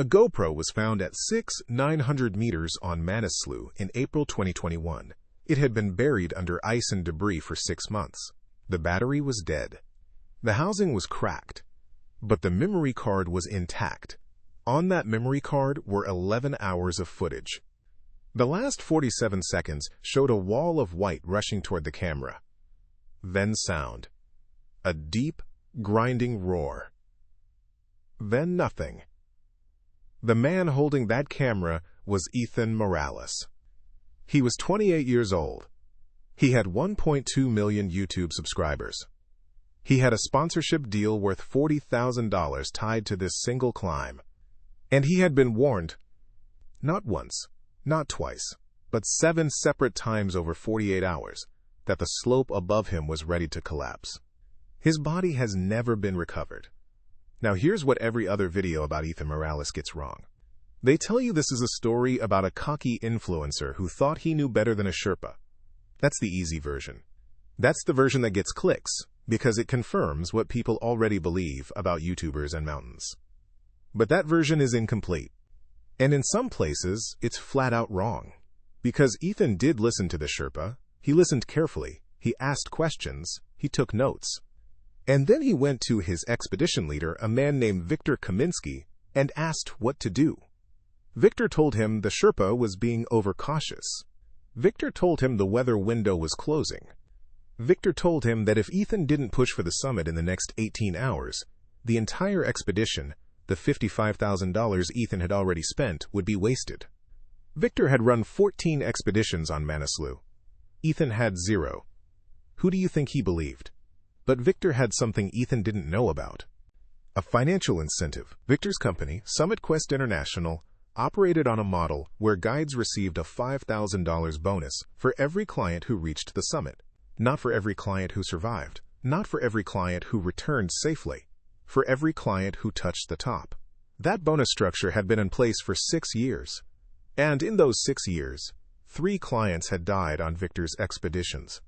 A GoPro was found at 900 meters on Manaslu in April 2021. It had been buried under ice and debris for 6 months. The battery was dead. The housing was cracked, but the memory card was intact. On that memory card were 11 hours of footage. The last 47 seconds showed a wall of white rushing toward the camera. Then sound. A deep, grinding roar. Then nothing. The man holding that camera was Ethan Morales. He was 28 years old. He had 1.2 million YouTube subscribers. He had a sponsorship deal worth $40,000 tied to this single climb. And he had been warned, not once, not twice, but 7 separate times over 48 hours, that the slope above him was ready to collapse. His body has never been recovered. Now here's what every other video about Ethan Morales gets wrong. They tell you this is a story about a cocky influencer who thought he knew better than a Sherpa. That's the easy version. That's the version that gets clicks, because it confirms what people already believe about YouTubers and mountains. But that version is incomplete. And in some places, it's flat out wrong. Because Ethan did listen to the Sherpa, he listened carefully, he asked questions, he took notes. And then he went to his expedition leader, a man named Victor Kaminsky, and asked what to do. Victor told him the Sherpa was being overcautious. Victor told him the weather window was closing. Victor told him that if Ethan didn't push for the summit in the next 18 hours, the entire expedition, the $55,000 Ethan had already spent, would be wasted. Victor had run 14 expeditions on Manaslu. Ethan had 0. Who do you think he believed? But Victor had something Ethan didn't know about. A financial incentive. Victor's company, Summit Quest International, operated on a model where guides received a $5,000 bonus for every client who reached the summit. Not for every client who survived. Not for every client who returned safely. For every client who touched the top. That bonus structure had been in place for 6 years. And in those 6 years, 3 clients had died on Victor's expeditions.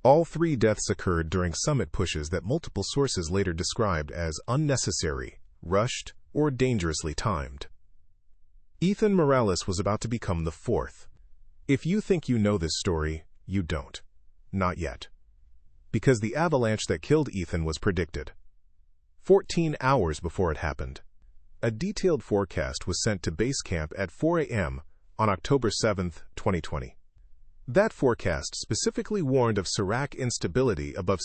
All 3 deaths occurred during summit pushes that multiple sources later described as unnecessary, rushed, or dangerously timed. Ethan Morales was about to become the 4th. If you think you know this story, you don't. Not yet. Because the avalanche that killed Ethan was predicted. 14 hours before it happened. A detailed forecast was sent to base camp at 4 a.m. on October 7, 2020. That forecast specifically warned of Serac instability above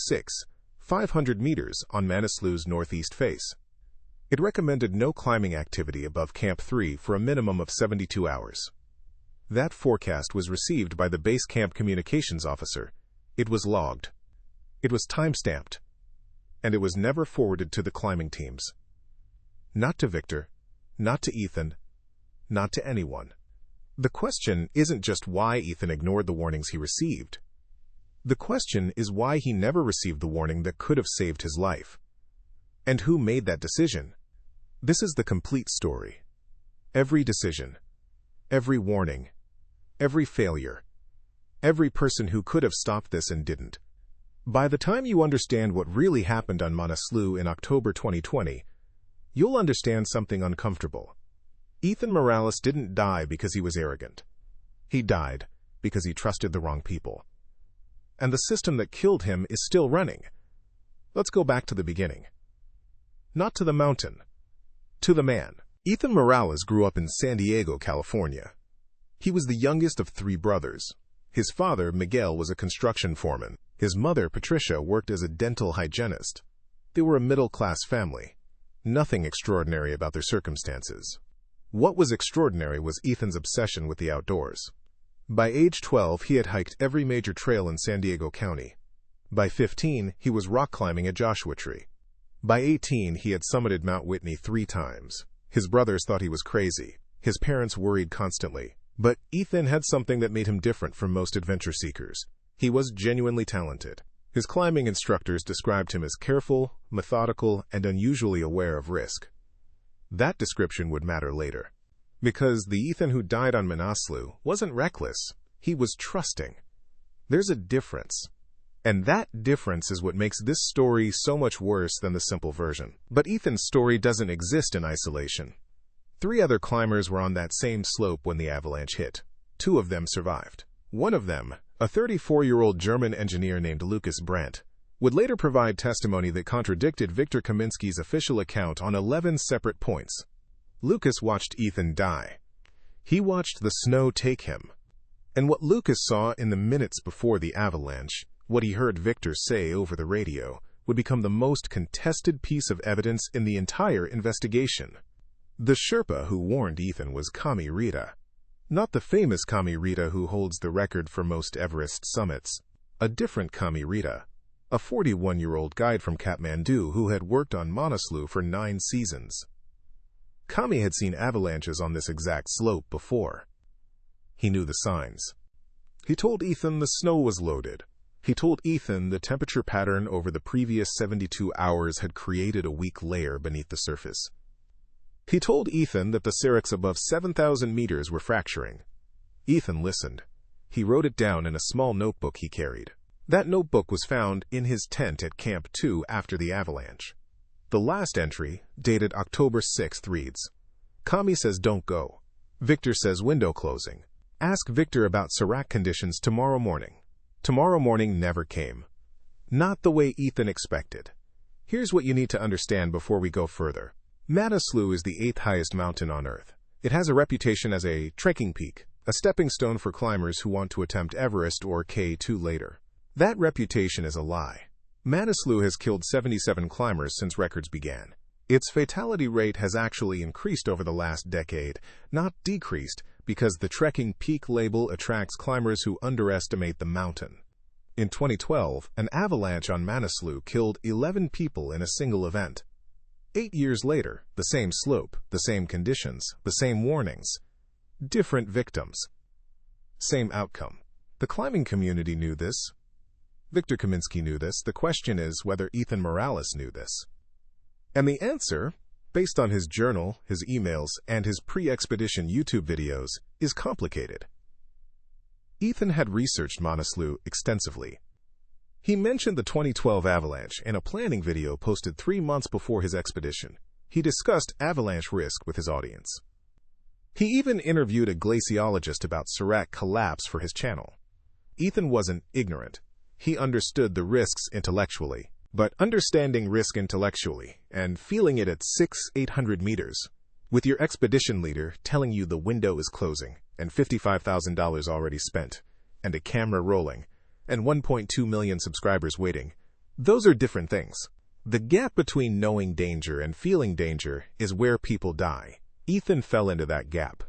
500 meters on Manaslu's northeast face. It recommended no climbing activity above Camp 3 for a minimum of 72 hours. That forecast was received by the base camp communications officer. It was logged. It was time-stamped. And it was never forwarded to the climbing teams. Not to Victor, not to Ethan, not to anyone. The question isn't just why Ethan ignored the warnings he received. The question is why he never received the warning that could have saved his life. And who made that decision? This is the complete story. Every decision, every warning, every failure, every person who could have stopped this and didn't. By the time you understand what really happened on Manaslu in October 2020, you'll understand something uncomfortable. Ethan Morales didn't die because he was arrogant. He died because he trusted the wrong people. And the system that killed him is still running. Let's go back to the beginning. Not to the mountain, to the man. Ethan Morales grew up in San Diego, California. He was the youngest of 3 brothers. His father, Miguel, was a construction foreman. His mother, Patricia, worked as a dental hygienist. They were a middle-class family. Nothing extraordinary about their circumstances. What was extraordinary was Ethan's obsession with the outdoors. By age 12, he had hiked every major trail in San Diego County. By 15, he was rock climbing at Joshua Tree. By 18, he had summited Mount Whitney 3 times. His brothers thought he was crazy. His parents worried constantly. But Ethan had something that made him different from most adventure seekers. He was genuinely talented. His climbing instructors described him as careful, methodical, and unusually aware of risk. That description would matter later. Because the Ethan who died on Manaslu wasn't reckless. He was trusting. There's a difference. And that difference is what makes this story so much worse than the simple version. But Ethan's story doesn't exist in isolation. 3 other climbers were on that same slope when the avalanche hit. 2 of them survived. One of them, a 34-year-old German engineer named Lucas Brandt, would later provide testimony that contradicted Viktor Kaminsky's official account on 11 separate points. Lucas watched Ethan die. He watched the snow take him. And what Lucas saw in the minutes before the avalanche, what he heard Viktor say over the radio, would become the most contested piece of evidence in the entire investigation. The Sherpa who warned Ethan was Kami Rita. Not the famous Kami Rita who holds the record for most Everest summits. A different Kami Rita. A 41-year-old guide from Kathmandu who had worked on Manaslu for 9 seasons. Kami had seen avalanches on this exact slope before. He knew the signs. He told Ethan the snow was loaded. He told Ethan the temperature pattern over the previous 72 hours had created a weak layer beneath the surface. He told Ethan that the seracs above 7,000 meters were fracturing. Ethan listened. He wrote it down in a small notebook he carried. That notebook was found in his tent at Camp 2 after the avalanche. The last entry, dated October 6th, reads, Kami says don't go. Viktor says window closing. Ask Viktor about serac conditions tomorrow morning. Tomorrow morning never came. Not the way Ethan expected. Here's what you need to understand before we go further. Manaslu is the 8th highest mountain on Earth. It has a reputation as a trekking peak, a stepping stone for climbers who want to attempt Everest or K2 later. That reputation is a lie. Manaslu has killed 77 climbers since records began. Its fatality rate has actually increased over the last decade, not decreased, because the trekking peak label attracts climbers who underestimate the mountain. In 2012, an avalanche on Manaslu killed 11 people in a single event. 8 years later, the same slope, the same conditions, the same warnings. Different victims. Same outcome. The climbing community knew this. Viktor Kaminsky knew this. The question is whether Ethan Morales knew this. And the answer, based on his journal, his emails, and his pre-expedition YouTube videos, is complicated. Ethan had researched Manaslu extensively. He mentioned the 2012 avalanche in a planning video posted 3 months before his expedition. He discussed avalanche risk with his audience. He even interviewed a glaciologist about serac collapse for his channel. Ethan wasn't ignorant. He understood the risks intellectually. But understanding risk intellectually and feeling it at 600-800 meters, with your expedition leader telling you the window is closing and $55,000 already spent, and a camera rolling, and 1.2 million subscribers waiting, those are different things. The gap between knowing danger and feeling danger is where people die. Ethan fell into that gap.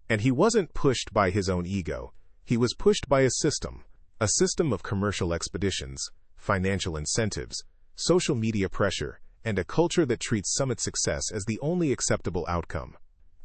And he wasn't pushed by his own ego. He was pushed by a system of commercial expeditions, financial incentives, social media pressure, and a culture that treats summit success as the only acceptable outcome.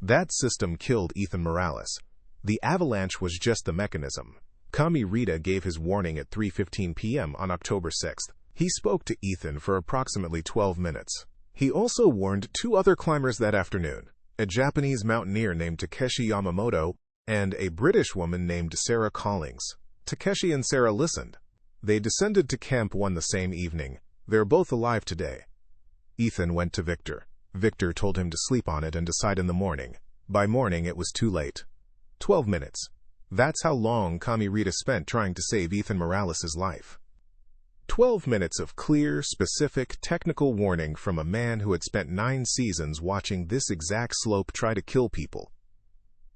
That system killed Ethan Morales. The avalanche was just the mechanism. Kami Rita gave his warning at 3:15 p.m. on October 6th. He spoke to Ethan for approximately 12 minutes. He also warned 2 other climbers that afternoon, a Japanese mountaineer named Takeshi Yamamoto and a British woman named Sarah Collings. Takeshi and Sarah listened. They descended to Camp 1 the same evening. They're both alive today. Ethan went to Viktor. Viktor told him to sleep on it and decide in the morning. By morning, it was too late. 12 minutes. That's how long Kami Rita spent trying to save Ethan Morales' life. 12 minutes of clear, specific, technical warning from a man who had spent 9 seasons watching this exact slope try to kill people.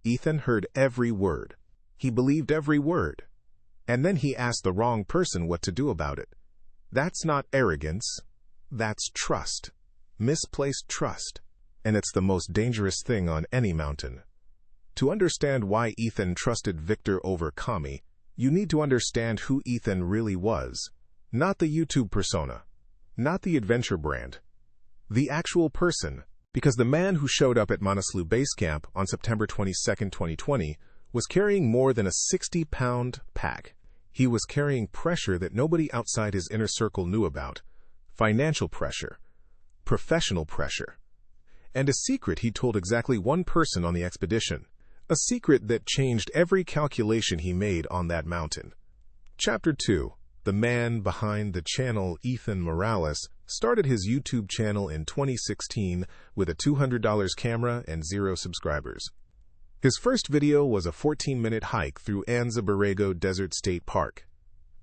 Ethan heard every word. He believed every word. And then he asked the wrong person what to do about it. That's not arrogance. That's trust. Misplaced trust. And it's the most dangerous thing on any mountain. To understand why Ethan trusted Viktor over Kami, you need to understand who Ethan really was. Not the YouTube persona. Not the adventure brand. The actual person. Because the man who showed up at Manaslu Base Camp on September 22, 2020, was carrying more than a 60-pound pack. He was carrying pressure that nobody outside his inner circle knew about. Financial pressure. Professional pressure. And a secret he told exactly one person on the expedition. A secret that changed every calculation he made on that mountain. Chapter 2. The man behind the channel, Ethan Morales, started his YouTube channel in 2016 with a $200 camera and 0 subscribers. His first video was a 14-minute hike through Anza Borrego Desert State Park.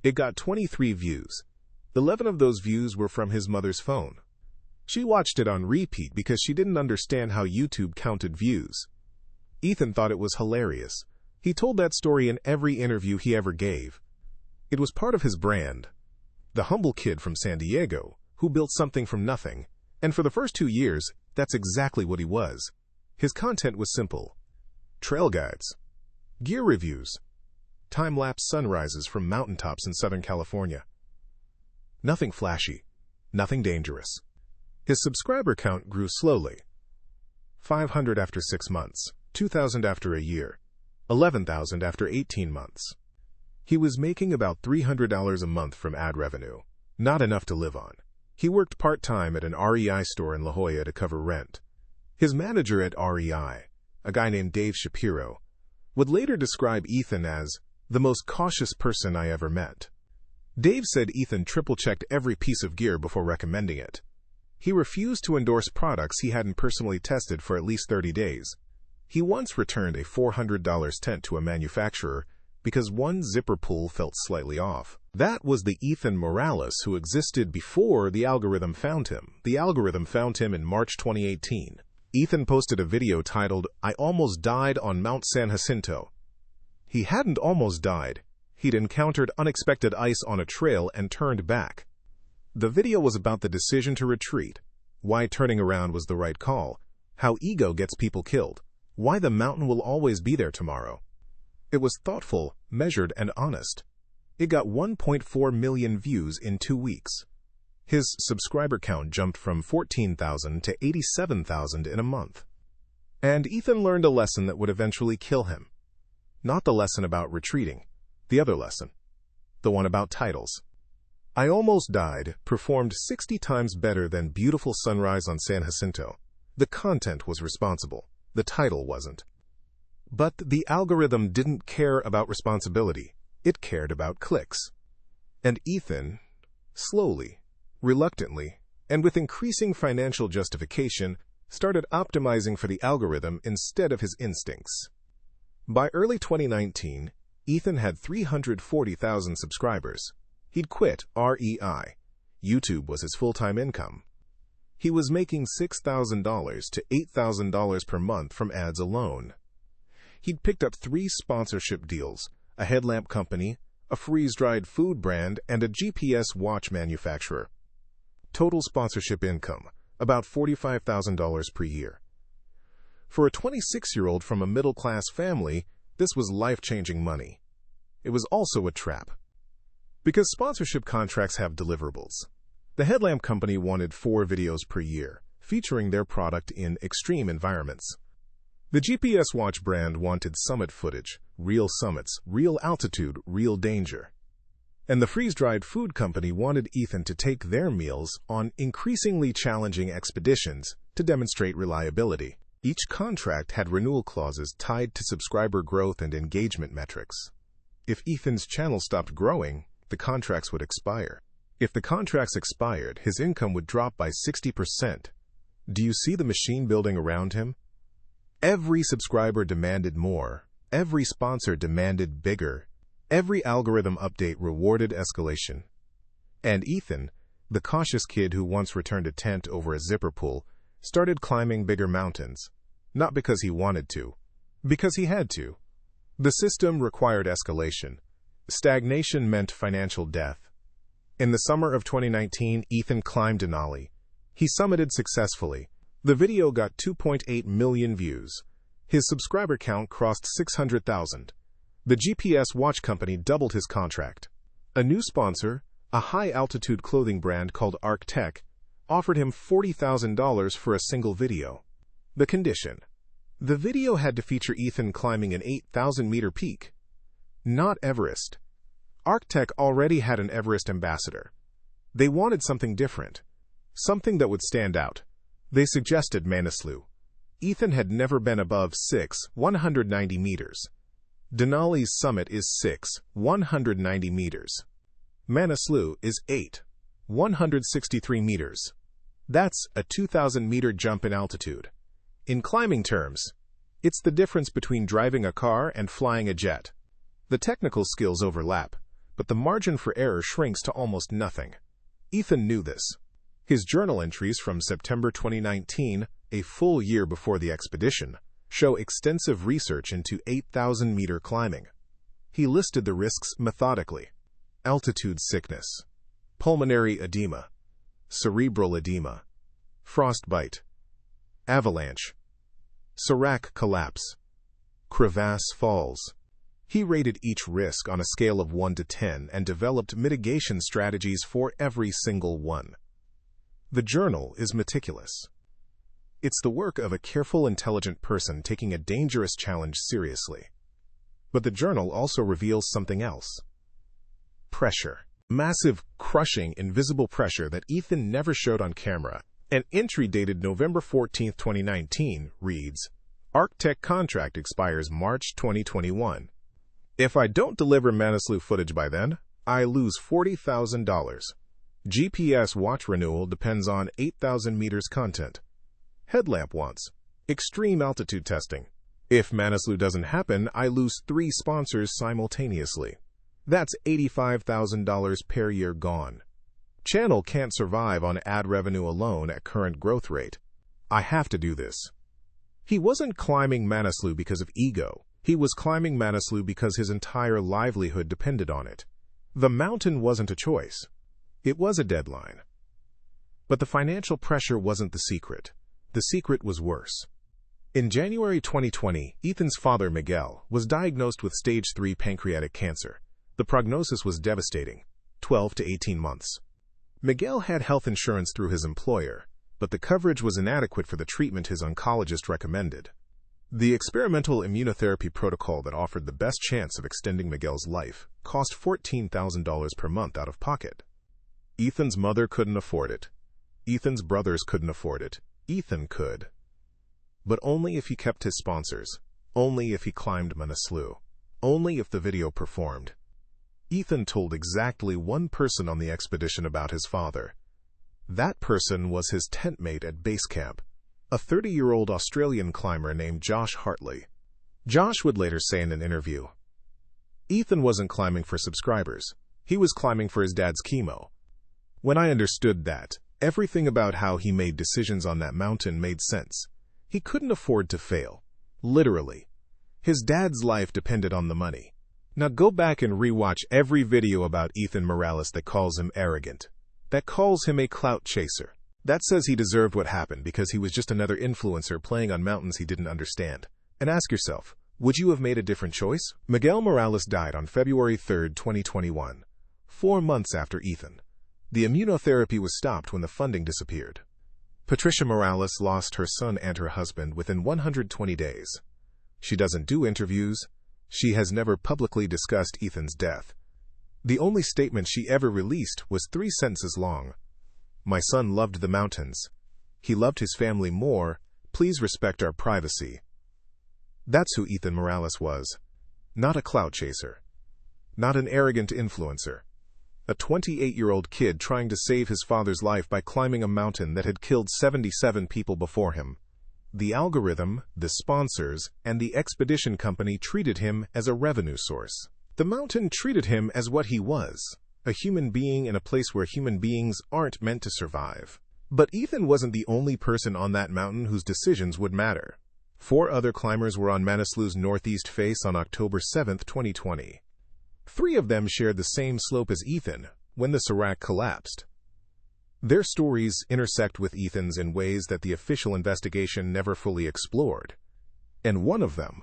It got 23 views. 11 of those views were from his mother's phone. She watched it on repeat because she didn't understand how YouTube counted views. Ethan thought it was hilarious. He told that story in every interview he ever gave. It was part of his brand. The humble kid from San Diego, who built something from nothing, and for the first 2 years, that's exactly what he was. His content was simple. Trail guides, gear reviews, time-lapse sunrises from mountaintops in Southern California. Nothing flashy, nothing dangerous. His subscriber count grew slowly. 500 after 6 months, 2,000 after a year, 11,000 after 18 months. He was making about $300 a month from ad revenue, not enough to live on. He worked part-time at an REI store in La Jolla to cover rent. His manager at REI, a guy named Dave Shapiro, would later describe Ethan as the most cautious person I ever met. Dave said Ethan triple-checked every piece of gear before recommending it. He refused to endorse products he hadn't personally tested for at least 30 days. He once returned a $400 tent to a manufacturer because one zipper pull felt slightly off. That was the Ethan Morales who existed before the algorithm found him. The algorithm found him in March 2018. Ethan posted a video titled, "I almost died on Mount San Jacinto." He hadn't almost died. He'd encountered unexpected ice on a trail and turned back. The video was about the decision to retreat, why turning around was the right call, how ego gets people killed, why the mountain will always be there tomorrow. It was thoughtful, measured, and honest. It got 1.4 million views in 2 weeks. His subscriber count jumped from 14,000 to 87,000 in a month. And Ethan learned a lesson that would eventually kill him. Not the lesson about retreating, the other lesson, the one about titles. "I Almost Died" performed 60 times better than "Beautiful Sunrise on San Jacinto." The content was responsible. The title wasn't. But the algorithm didn't care about responsibility. It cared about clicks. And Ethan, slowly, reluctantly, and with increasing financial justification, started optimizing for the algorithm instead of his instincts. By early 2019, Ethan had 340,000 subscribers. He'd quit REI. YouTube was his full-time income. He was making $6,000 to $8,000 per month from ads alone. He'd picked up 3 sponsorship deals, a headlamp company, a freeze-dried food brand, and a GPS watch manufacturer. Total sponsorship income, about $45,000 per year. For a 26-year-old from a middle-class family, this was life-changing money. It was also a trap. Because sponsorship contracts have deliverables. The headlamp company wanted 4 videos per year, featuring their product in extreme environments. The GPS watch brand wanted summit footage, real summits, real altitude, real danger. And the freeze-dried food company wanted Ethan to take their meals on increasingly challenging expeditions to demonstrate reliability. Each contract had renewal clauses tied to subscriber growth and engagement metrics. If Ethan's channel stopped growing, the contracts would expire. If the contracts expired, his income would drop by 60%. Do you see the machine building around him? Every subscriber demanded more. Every sponsor demanded bigger. Every algorithm update rewarded escalation. And Ethan, the cautious kid who once returned a tent over a zipper pull, started climbing bigger mountains. Not because he wanted to, because he had to. The system required escalation. Stagnation meant financial death. In the summer of 2019, Ethan climbed Denali. He summited successfully. The video got 2.8 million views. His subscriber count crossed 600,000. The GPS watch company doubled his contract. A new sponsor, a high-altitude clothing brand called Arc Tech, offered him $40,000 for a single video. The condition: the video had to feature Ethan climbing an 8,000-meter peak. Not Everest. Arc Tech already had an Everest ambassador. They wanted something different, something that would stand out. They suggested Manaslu. Ethan had never been above 190 meters. Denali's summit is 190 meters. Manaslu is 163 meters. That's a 2,000-meter jump in altitude. In climbing terms, it's the difference between driving a car and flying a jet. The technical skills overlap, but the margin for error shrinks to almost nothing. Ethan knew this. His journal entries from September 2019, a full year before the expedition, show extensive research into 8,000-meter climbing. He listed the risks methodically: altitude sickness, pulmonary edema, cerebral edema, frostbite, avalanche, serac collapse, crevasse falls. He rated each risk on a scale of 1 to 10 and developed mitigation strategies for every single one. The journal is meticulous. It's the work of a careful, intelligent person taking a dangerous challenge seriously. But the journal also reveals something else. Pressure. Massive, crushing, invisible pressure that Ethan never showed on camera. An entry dated November 14, 2019, reads, "Arctech contract expires March 2021. If I don't deliver Manaslu footage by then, I lose $40,000. GPS watch renewal depends on 8,000 meters content. Headlamp wants extreme altitude testing. If Manaslu doesn't happen, I lose 3 sponsors simultaneously. That's $85,000 per year gone. Channel can't survive on ad revenue alone at current growth rate. I have to do this." He wasn't climbing Manaslu because of ego. He was climbing Manaslu because his entire livelihood depended on it. The mountain wasn't a choice. It was a deadline. But the financial pressure wasn't the secret. The secret was worse. In January 2020, Ethan's father, Miguel, was diagnosed with stage 3 pancreatic cancer. The prognosis was devastating: 12 to 18 months. Miguel had health insurance through his employer, but the coverage was inadequate for the treatment his oncologist recommended. The experimental immunotherapy protocol that offered the best chance of extending Miguel's life cost $14,000 per month out of pocket. Ethan's mother couldn't afford it. Ethan's brothers couldn't afford it. Ethan could. But only if he kept his sponsors. Only if he climbed Manaslu. Only if the video performed. Ethan told exactly one person on the expedition about his father. That person was his tent mate at base camp, a 30-year-old Australian climber named Josh Hartley. Josh would later say in an interview, "Ethan wasn't climbing for subscribers. He was climbing for his dad's chemo. When I understood that, everything about how he made decisions on that mountain made sense. He couldn't afford to fail. Literally. His dad's life depended on the money." Now go back and rewatch every video about Ethan Morales that calls him arrogant, that calls him a clout chaser, that says he deserved what happened because he was just another influencer playing on mountains he didn't understand. And ask yourself, would you have made a different choice? Miguel Morales died on February 3, 2021, 4 months after Ethan. The immunotherapy was stopped when the funding disappeared. Patricia Morales lost her son and her husband within 120 days. She doesn't do interviews. She has never publicly discussed Ethan's death. The only statement she ever released was 3 sentences long. "My son loved the mountains. He loved his family more. Please respect our privacy." That's who Ethan Morales was. Not a clout chaser. Not an arrogant influencer. A 28-year-old kid trying to save his father's life by climbing a mountain that had killed 77 people before him. The algorithm, the sponsors, and the expedition company treated him as a revenue source. The mountain treated him as what he was, a human being in a place where human beings aren't meant to survive. But Ethan wasn't the only person on that mountain whose decisions would matter. 4 other climbers were on Manaslu's northeast face on October 7, 2020. 3 of them shared the same slope as Ethan when the serac collapsed. Their stories intersect with Ethan's in ways that the official investigation never fully explored. And one of them,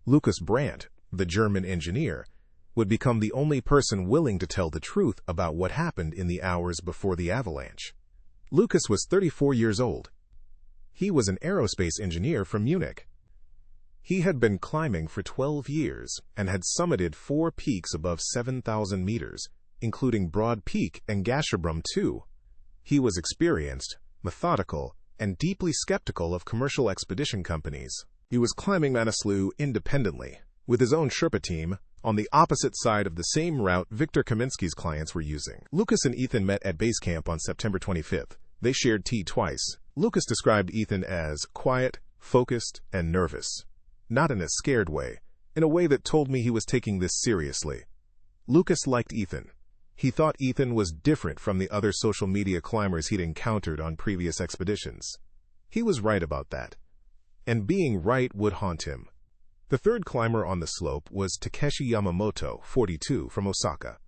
Lucas Brandt, the German engineer, would become the only person willing to tell the truth about what happened in the hours before the avalanche. Lucas was 34 years old. He was an aerospace engineer from Munich. He had been climbing for 12 years and had summited 4 peaks above 7,000 meters, including Broad Peak and Gasherbrum II. He was experienced, methodical, and deeply skeptical of commercial expedition companies. He was climbing Manaslu independently, with his own Sherpa team, on the opposite side of the same route Victor Kaminsky's clients were using. Lucas and Ethan met at base camp on September 25th. They shared tea twice. Lucas described Ethan as quiet, focused, and nervous. Not in a scared way, in a way that told me he was taking this seriously. Lucas liked Ethan. He thought Ethan was different from the other social media climbers he'd encountered on previous expeditions. He was right about that. And being right would haunt him. The third climber on the slope was Takeshi Yamamoto, 42, from Osaka.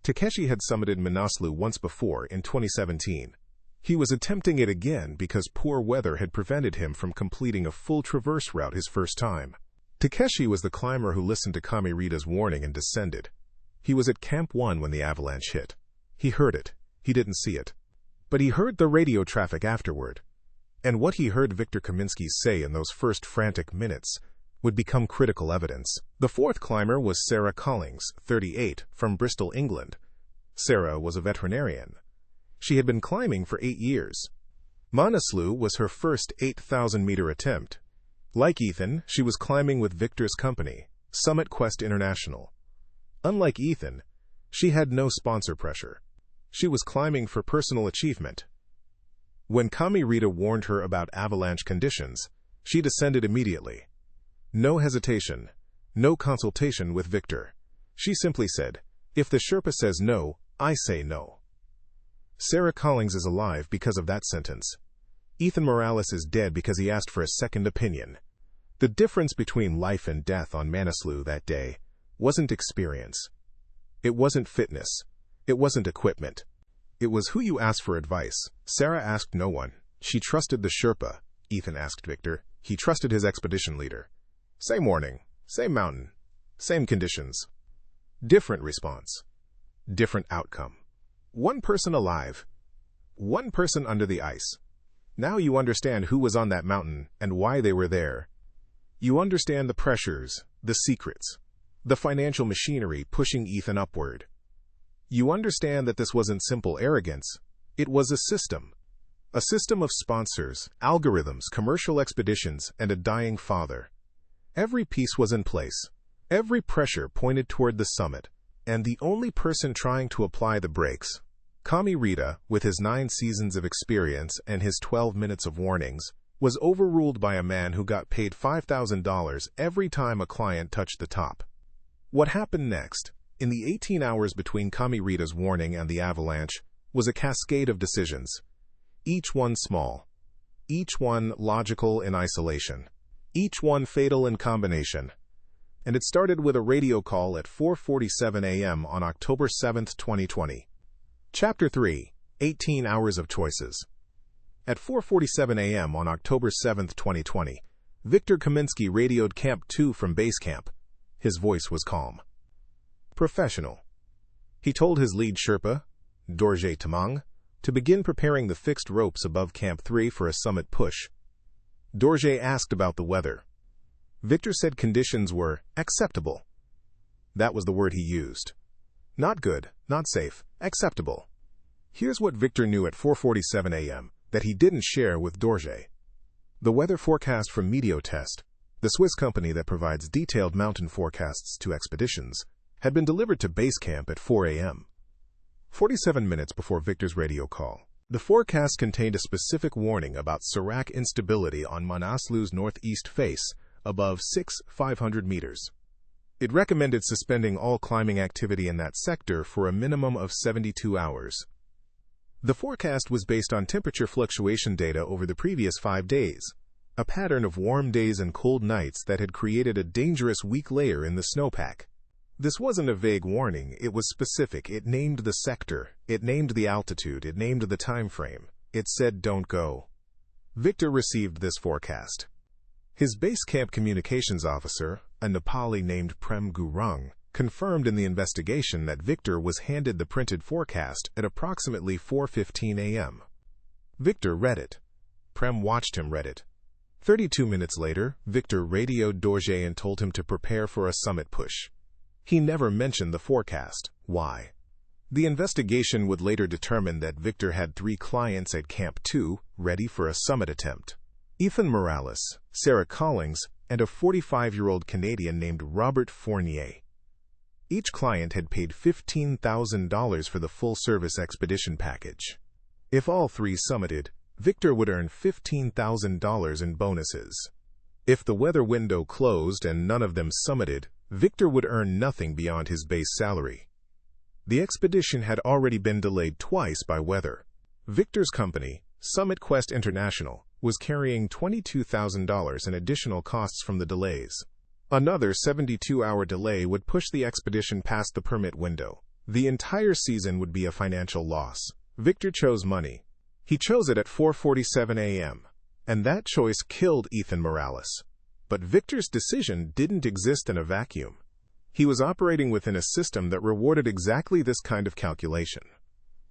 Takeshi had summited Manaslu once before in 2017. He was attempting it again because poor weather had prevented him from completing a full traverse route his first time. Takeshi was the climber who listened to Kamirita's warning and descended. He was at Camp 1 when the avalanche hit. He heard it. He didn't see it. But he heard the radio traffic afterward. And what he heard Victor Kaminsky say in those first frantic minutes would become critical evidence. The fourth climber was Sarah Collings, 38, from Bristol, England. Sarah was a veterinarian. She had been climbing for 8 years. Manaslu was her first 8,000-meter attempt. Like Ethan, she was climbing with Victor's company, Summit Quest International. Unlike Ethan, she had no sponsor pressure. She was climbing for personal achievement. When Kamirita warned her about avalanche conditions, she descended immediately. No hesitation, no consultation with Victor. She simply said, "If the Sherpa says no, I say no." Sarah Collings is alive because of that sentence. Ethan Morales is dead because he asked for a second opinion. The difference between life and death on Manaslu that day wasn't experience. It wasn't fitness. It wasn't equipment. It was who you asked for advice. Sarah asked no one. She trusted the Sherpa. Ethan asked Victor. He trusted his expedition leader. Same warning, same mountain, same conditions. Different response. Different outcome. One person alive. One person under the ice. Now you understand who was on that mountain and why they were there. You understand the pressures, the secrets, the financial machinery pushing Ethan upward. You understand that this wasn't simple arrogance. It was a system. A system of sponsors, algorithms, commercial expeditions, and a dying father. Every piece was in place. Every pressure pointed toward the summit. And the only person trying to apply the brakes, Kamirita, with his 9 seasons of experience and his 12 minutes of warnings, was overruled by a man who got paid $5,000 every time a client touched the top. What happened next, in the 18 hours between Kamirita's warning and the avalanche, was a cascade of decisions. Each one small. Each one logical in isolation. Each one fatal in combination. And it started with a radio call at 4:47 a.m. on October 7, 2020. Chapter 3, 18 Hours of Choices. At 4:47 a.m. on October 7, 2020, Victor Kaminsky radioed Camp 2 from base camp. His voice was calm. Professional. He told his lead Sherpa, Dorje Tamang, to begin preparing the fixed ropes above Camp 3 for a summit push. Dorje asked about the weather. Victor said conditions were acceptable. That was the word he used. Not good, not safe, acceptable. Here's what Victor knew at 4:47 a.m. that he didn't share with Dorje. The weather forecast from Meteotest, the Swiss company that provides detailed mountain forecasts to expeditions, had been delivered to base camp at 4 a.m. 47 minutes before Victor's radio call. The forecast contained a specific warning about Serac instability on Manaslu's northeast face, above 6,500 meters. It recommended suspending all climbing activity in that sector for a minimum of 72 hours. The forecast was based on temperature fluctuation data over the previous 5 days, a pattern of warm days and cold nights that had created a dangerous weak layer in the snowpack. This wasn't a vague warning, it was specific. It named the sector, it named the altitude, it named the time frame. It said don't go. Victor received this forecast. His base camp communications officer, a Nepali named Prem Gurung, confirmed in the investigation that Victor was handed the printed forecast at approximately 4:15 a.m. Victor read it. Prem watched him read it. 32 minutes later, Victor radioed Dorje and told him to prepare for a summit push. He never mentioned the forecast. Why? The investigation would later determine that Victor had 3 clients at Camp 2 ready for a summit attempt. Ethan Morales, Sarah Collings, and a 45-year-old Canadian named Robert Fournier. Each client had paid $15,000 for the full-service expedition package. If all three summited, Victor would earn $15,000 in bonuses. If the weather window closed and none of them summited, Victor would earn nothing beyond his base salary. The expedition had already been delayed twice by weather. Victor's company, Summit Quest International, was carrying $22,000 in additional costs from the delays. Another 72-hour delay would push the expedition past the permit window. The entire season would be a financial loss. Victor chose money. He chose it at 4:47 a.m., and that choice killed Ethan Morales. But Victor's decision didn't exist in a vacuum. He was operating within a system that rewarded exactly this kind of calculation.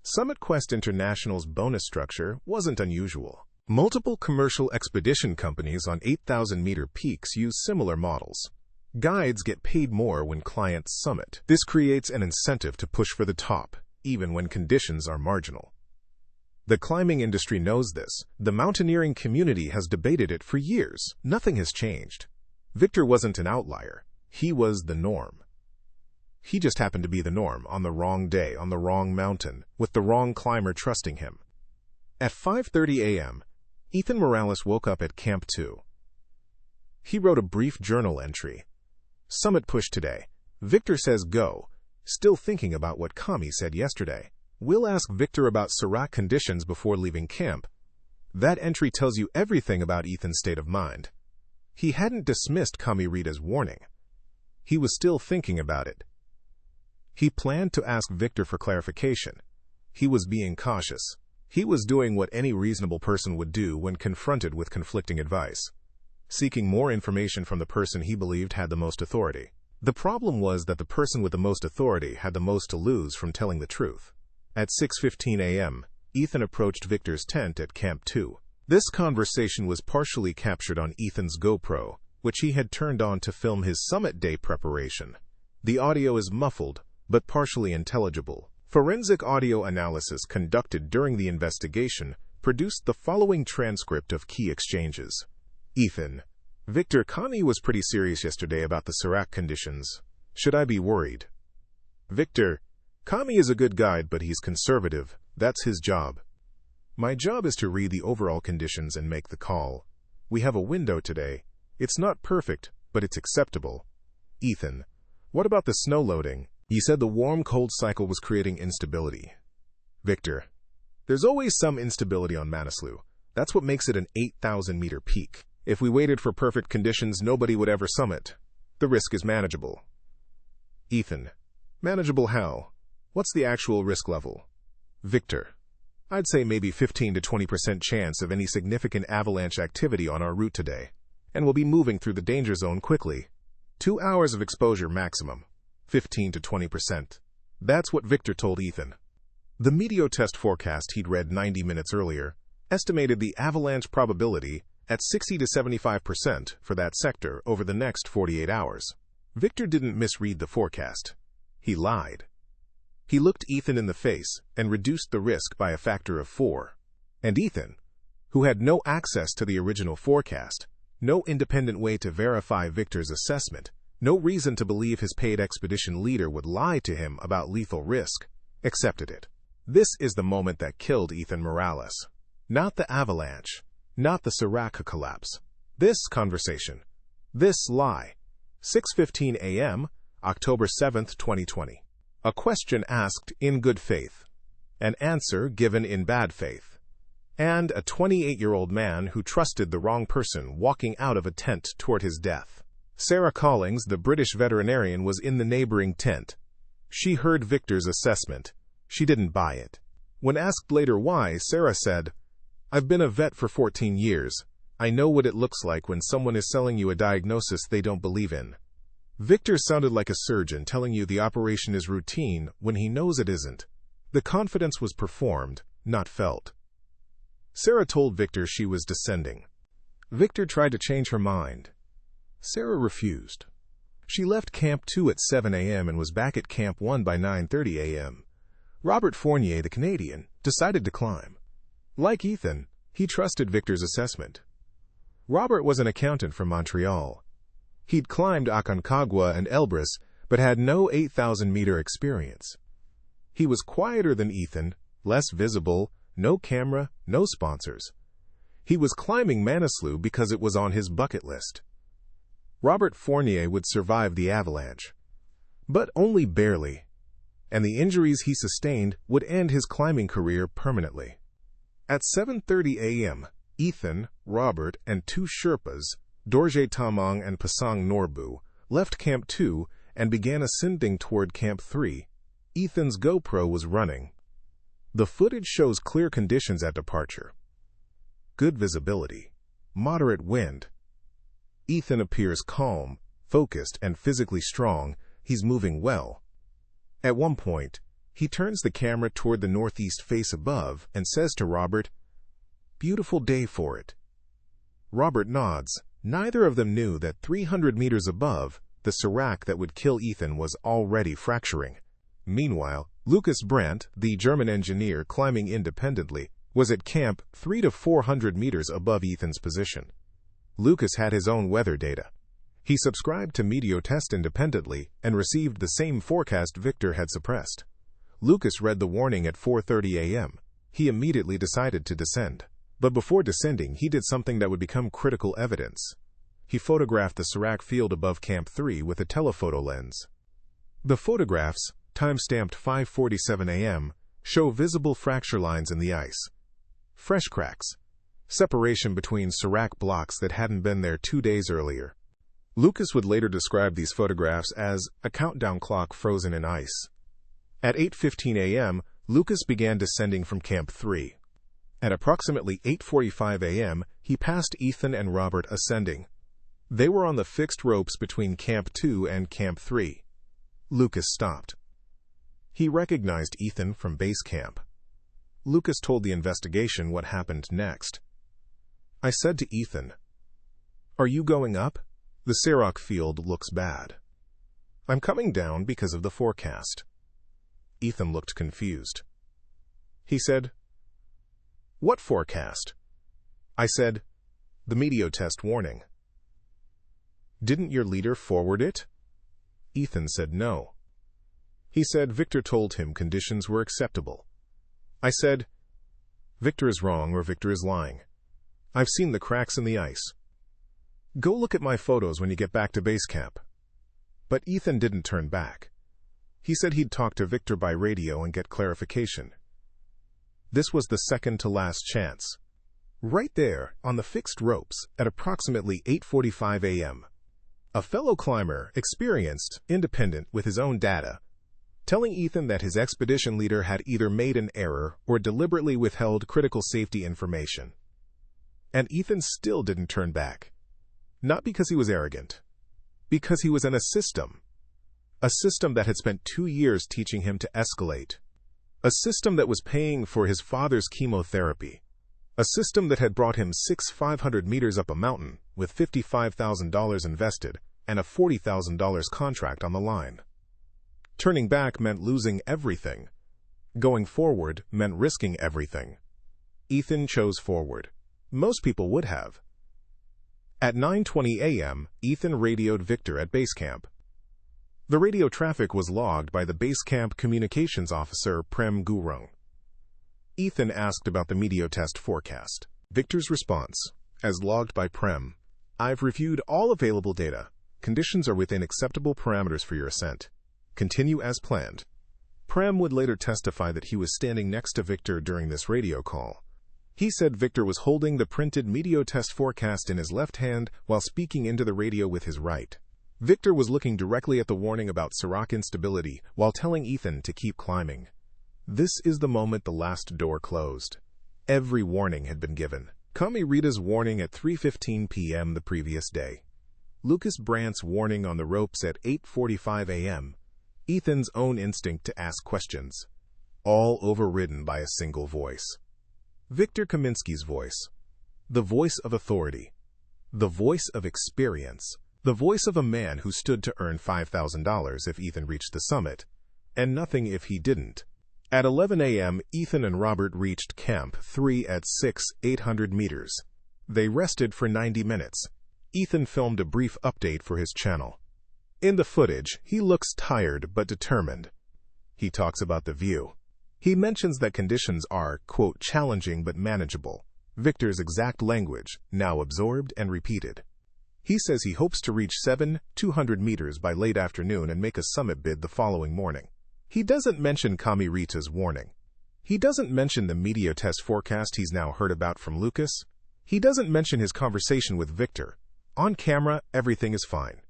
Summit Quest International's bonus structure wasn't unusual. Multiple commercial expedition companies on 8,000-meter peaks use similar models. Guides get paid more when clients summit. This creates an incentive to push for the top, even when conditions are marginal. The climbing industry knows this. The mountaineering community has debated it for years. Nothing has changed. Victor wasn't an outlier. He was the norm. He just happened to be the norm on the wrong day, on the wrong mountain, with the wrong climber trusting him. At 5:30 a.m., Ethan Morales woke up at Camp 2. He wrote a brief journal entry. Summit push today. Victor says go. Still thinking about what Kami said yesterday. We'll ask Victor about Serac conditions before leaving camp. That entry tells you everything about Ethan's state of mind. He hadn't dismissed Kami Rita's warning. He was still thinking about it. He planned to ask Victor for clarification. He was being cautious. He was doing what any reasonable person would do when confronted with conflicting advice, seeking more information from the person he believed had the most authority. The problem was that the person with the most authority had the most to lose from telling the truth. At 6:15 a.m., Ethan approached Victor's tent at Camp 2. This conversation was partially captured on Ethan's GoPro, which he had turned on to film his summit day preparation. The audio is muffled, but partially intelligible. Forensic audio analysis conducted during the investigation produced the following transcript of key exchanges. Ethan: Victor, Kami was pretty serious yesterday about the Serac conditions. Should I be worried? Victor: Kami is a good guide, but he's conservative. That's his job. My job is to read the overall conditions and make the call. We have a window today. It's not perfect, but it's acceptable. Ethan: What about the snow loading? He said the warm-cold cycle was creating instability. Victor: There's always some instability on Manaslu. That's what makes it an 8,000-meter peak. If we waited for perfect conditions, nobody would ever summit. The risk is manageable. Ethan: Manageable how? What's the actual risk level? Victor: I'd say maybe 15 to 20% chance of any significant avalanche activity on our route today, and we'll be moving through the danger zone quickly. 2 hours of exposure maximum. 15 to 20%. That's what Victor told Ethan. The meteotest forecast he'd read 90 minutes earlier estimated the avalanche probability at 60 to 75% for that sector over the next 48 hours. Victor didn't misread the forecast. He lied. He looked Ethan in the face and reduced the risk by a factor of 4. And Ethan, who had no access to the original forecast, no independent way to verify Victor's assessment, no reason to believe his paid expedition leader would lie to him about lethal risk, accepted it. This is the moment that killed Ethan Morales. Not the avalanche, not the Serac collapse. This conversation. This lie. 6:15 a.m., October 7th, 2020. A question asked in good faith. An answer given in bad faith. And a 28-year-old man who trusted the wrong person walking out of a tent toward his death. Sarah Collings, the British veterinarian, was in the neighboring tent. She heard Victor's assessment. She didn't buy it. When asked later why, Sarah said, "I've been a vet for 14 years. I know what it looks like when someone is selling you a diagnosis they don't believe in." Victor sounded like a surgeon telling you the operation is routine when he knows it isn't. The confidence was performed, not felt. Sarah told Victor she was descending. Victor tried to change her mind. Sarah refused. She left Camp 2 at 7 a.m. and was back at Camp 1 by 9:30 a.m. Robert Fournier, the Canadian, decided to climb. Like Ethan, he trusted Victor's assessment. Robert was an accountant from Montreal. He'd climbed Aconcagua and Elbrus, but had no 8,000-meter experience. He was quieter than Ethan, less visible, no camera, no sponsors. He was climbing Manaslu because it was on his bucket list. Robert Fournier would survive the avalanche, but only barely, and the injuries he sustained would end his climbing career permanently. At 7:30 a.m., Ethan, Robert, and two Sherpas, Dorje Tamang and Pasang Norbu, left Camp 2 and began ascending toward Camp 3. Ethan's GoPro was running. The footage shows clear conditions at departure. Good visibility, moderate wind. Ethan appears calm, focused, and physically strong. He's moving well. At one point, he turns the camera toward the northeast face above and says to Robert, "Beautiful day for it." Robert nods. Neither of them knew that 300 meters above, the serac that would kill Ethan was already fracturing. Meanwhile, Lucas Brandt, the German engineer climbing independently, was at camp 300 to 400 meters above Ethan's position. Lucas had his own weather data. He subscribed to Meteotest independently and received the same forecast Victor had suppressed. Lucas read the warning at 4:30 a.m. He immediately decided to descend. But before descending, he did something that would become critical evidence. He photographed the serac field above Camp 3 with a telephoto lens. The photographs, time-stamped 5:47 a.m., show visible fracture lines in the ice. Fresh cracks. Separation between serac blocks that hadn't been there 2 days earlier. Lucas would later describe these photographs as a countdown clock frozen in ice. At 8:15 a.m., Lucas began descending from Camp 3. At approximately 8:45 a.m., he passed Ethan and Robert ascending. They were on the fixed ropes between Camp 2 and Camp 3. Lucas stopped. He recognized Ethan from base camp. Lucas told the investigation what happened next. "I said to Ethan, 'Are you going up? The serac field looks bad.' 'I'm coming down because of the forecast.' Ethan looked confused. He said, 'What forecast?' I said, 'The Meteotest warning.' 'Didn't your leader forward it?' Ethan said no. He said Victor told him conditions were acceptable. I said, 'Victor is wrong or Victor is lying. I've seen the cracks in the ice. Go look at my photos when you get back to base camp.' But Ethan didn't turn back. He said he'd talk to Victor by radio and get clarification. This was the second to last chance. Right there, on the fixed ropes, at approximately 8:45 a.m., a fellow climber, experienced, independent with his own data, telling Ethan that his expedition leader had either made an error or deliberately withheld critical safety information. And Ethan still didn't turn back. Not because he was arrogant. Because he was in a system. A system that had spent 2 years teaching him to escalate. A system that was paying for his father's chemotherapy. A system that had brought him 500 meters up a mountain with $55,000 invested and a $40,000 contract on the line. Turning back meant losing everything. Going forward meant risking everything. Ethan chose forward. Most people would have. At 9:20 a.m., Ethan radioed Victor at base camp. The radio traffic was logged by the base camp communications officer Prem Gurung. Ethan asked about the Meteotest forecast. Victor's response, as logged by Prem: "I've reviewed all available data. Conditions are within acceptable parameters for your ascent. Continue as planned." Prem would later testify that he was standing next to Victor during this radio call. He said Victor was holding the printed Meteotest forecast in his left hand while speaking into the radio with his right. Victor was looking directly at the warning about serac instability while telling Ethan to keep climbing. This is the moment the last door closed. Every warning had been given. Kami Rita's warning at 3:15 p.m. the previous day. Lucas Brandt's warning on the ropes at 8:45 a.m. Ethan's own instinct to ask questions. All overridden by a single voice. Victor Kaminsky's voice. The voice of authority. The voice of experience. The voice of a man who stood to earn $5,000 if Ethan reached the summit, and nothing if he didn't. At 11 a.m., Ethan and Robert reached Camp 3 at 800 meters. They rested for 90 minutes. Ethan filmed a brief update for his channel. In the footage, he looks tired but determined. He talks about the view. He mentions that conditions are, quote, challenging but manageable. Victor's exact language, now absorbed and repeated. He says he hopes to reach 7,200 meters by late afternoon and make a summit bid the following morning. He doesn't mention Kami Rita's warning. He doesn't mention the media test forecast he's now heard about from Lucas. He doesn't mention his conversation with Victor. On camera, everything is fine.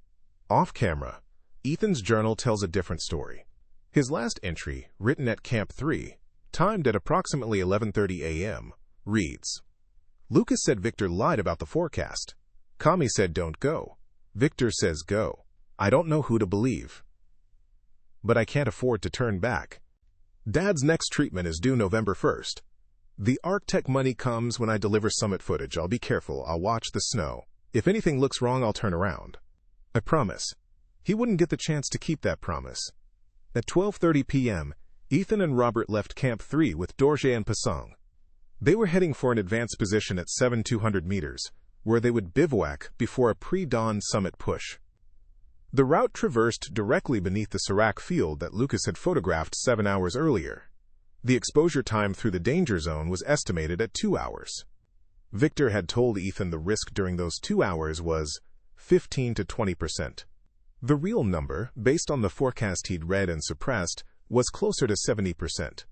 Off camera, Ethan's journal tells a different story. His last entry, written at Camp 3, timed at approximately 11:30 a.m., reads, Lucas said Victor lied about the forecast. Kami said don't go. Victor says go. I don't know who to believe. But I can't afford to turn back. Dad's next treatment is due November 1st. The Arctech money comes when I deliver summit footage. I'll be careful. I'll watch the snow. If anything looks wrong, I'll turn around. I promise. He wouldn't get the chance to keep that promise. At 12:30 p.m., Ethan and Robert left Camp 3 with Dorje and Pasang. They were heading for an advanced position at 7,200 meters, where they would bivouac before a pre-dawn summit push. The route traversed directly beneath the Serac field that Lucas had photographed 7 hours earlier. The exposure time through the danger zone was estimated at 2 hours. Victor had told Ethan the risk during those 2 hours was 15 to 20%. The real number, based on the forecast he'd read and suppressed, was closer to 70%.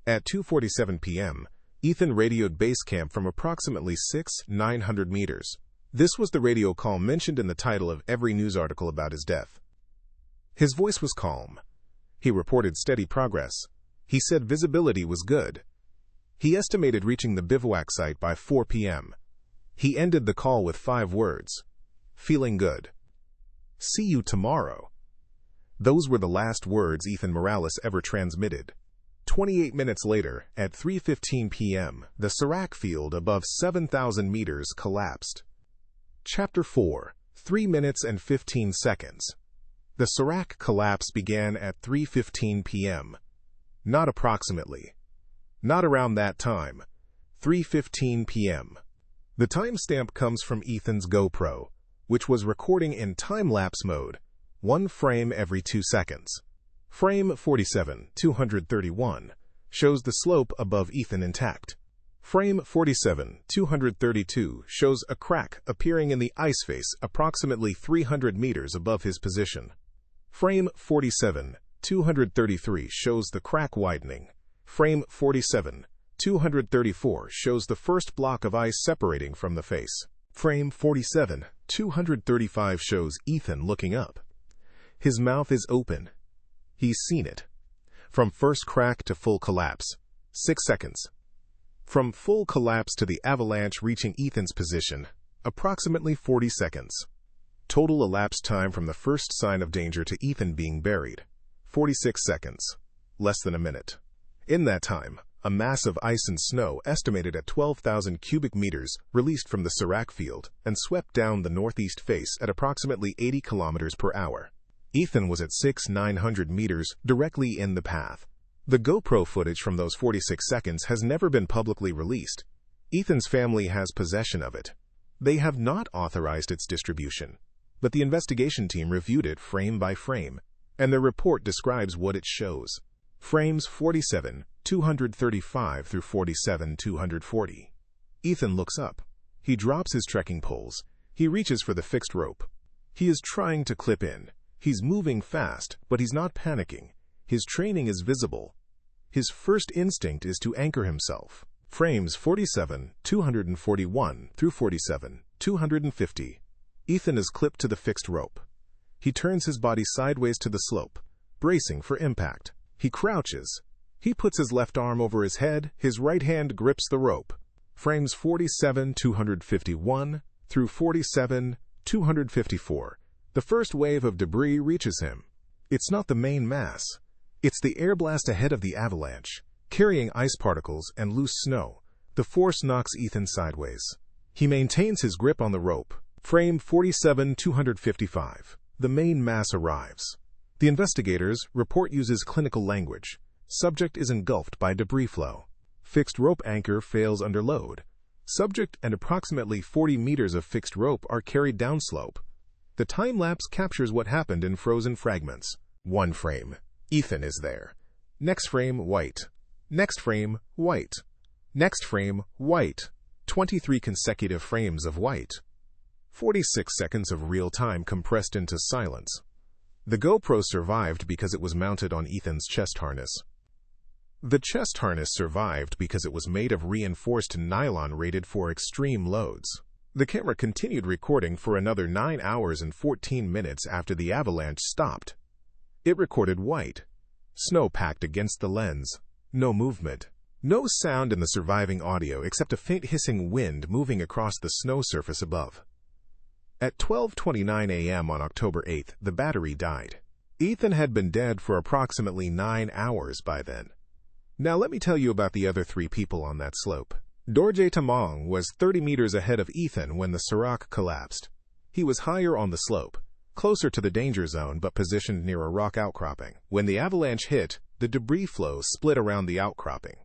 At 2:47 p.m., Ethan radioed base camp from approximately 6,900 meters. This was the radio call mentioned in the title of every news article about his death. His voice was calm. He reported steady progress. He said visibility was good. He estimated reaching the bivouac site by 4 p.m. He ended the call with 5 words. Feeling good. See you tomorrow. Those were the last words Ethan Morales ever transmitted. 28 minutes later, at 3:15 p.m., the Serac field above 7,000 meters collapsed. Chapter 4, 3 minutes and 15 seconds. The Serac collapse began at 3:15 p.m. Not approximately. Not around that time. 3:15 p.m. The timestamp comes from Ethan's GoPro, which was recording in time-lapse mode, 1 frame every 2 seconds. Frame 47, 231, shows the slope above Ethan intact. Frame 47, 232 shows a crack appearing in the ice face approximately 300 meters above his position. Frame 47, 233 shows the crack widening. Frame 47, 234 shows the first block of ice separating from the face. Frame 47, 235 shows Ethan looking up. His mouth is open. He's seen it. From first crack to full collapse, 6 seconds. From full collapse to the avalanche reaching Ethan's position, approximately 40 seconds. Total elapsed time from the first sign of danger to Ethan being buried, 46 seconds. Less than a minute. In that time, a mass of ice and snow estimated at 12,000 cubic meters released from the Serac field and swept down the northeast face at approximately 80 kilometers per hour. Ethan was at 6,900 meters directly in the path. The GoPro footage from those 46 seconds has never been publicly released. Ethan's family has possession of it. They have not authorized its distribution, but the investigation team reviewed it frame by frame, and their report describes what it shows. Frames 47, 235 through 47, 240. Ethan looks up. He drops his trekking poles. He reaches for the fixed rope. He is trying to clip in. He's moving fast, but he's not panicking. His training is visible. His first instinct is to anchor himself. Frames 47, 241 through 47, 250. Ethan is clipped to the fixed rope. He turns his body sideways to the slope, bracing for impact. He crouches. He puts his left arm over his head. His right hand grips the rope. Frames 47, 251 through 47, 254. The first wave of debris reaches him. It's not the main mass. It's the air blast ahead of the avalanche, carrying ice particles and loose snow. The force knocks Ethan sideways. He maintains his grip on the rope. Frame 47, 255. The main mass arrives. The investigators' report uses clinical language. Subject is engulfed by debris flow. Fixed rope anchor fails under load. Subject and approximately 40 meters of fixed rope are carried downslope. The time-lapse captures what happened in frozen fragments. One frame. Ethan is there. Next frame, white. Next frame, white. Next frame, white. 23 consecutive frames of white. 46 seconds of real time compressed into silence. The GoPro survived because it was mounted on Ethan's chest harness. The chest harness survived because it was made of reinforced nylon rated for extreme loads. The camera continued recording for another 9 hours and 14 minutes after the avalanche stopped. It recorded white. Snow packed against the lens. No movement. No sound in the surviving audio except a faint hissing wind moving across the snow surface above. At 12:29 a.m. on October 8th, the battery died. Ethan had been dead for approximately 9 hours by then. Now let me tell you about the other 3 people on that slope. Dorje Tamong was 30 meters ahead of Ethan when the serac collapsed. He was higher on the slope, closer to the danger zone but positioned near a rock outcropping. When the avalanche hit, the debris flow split around the outcropping.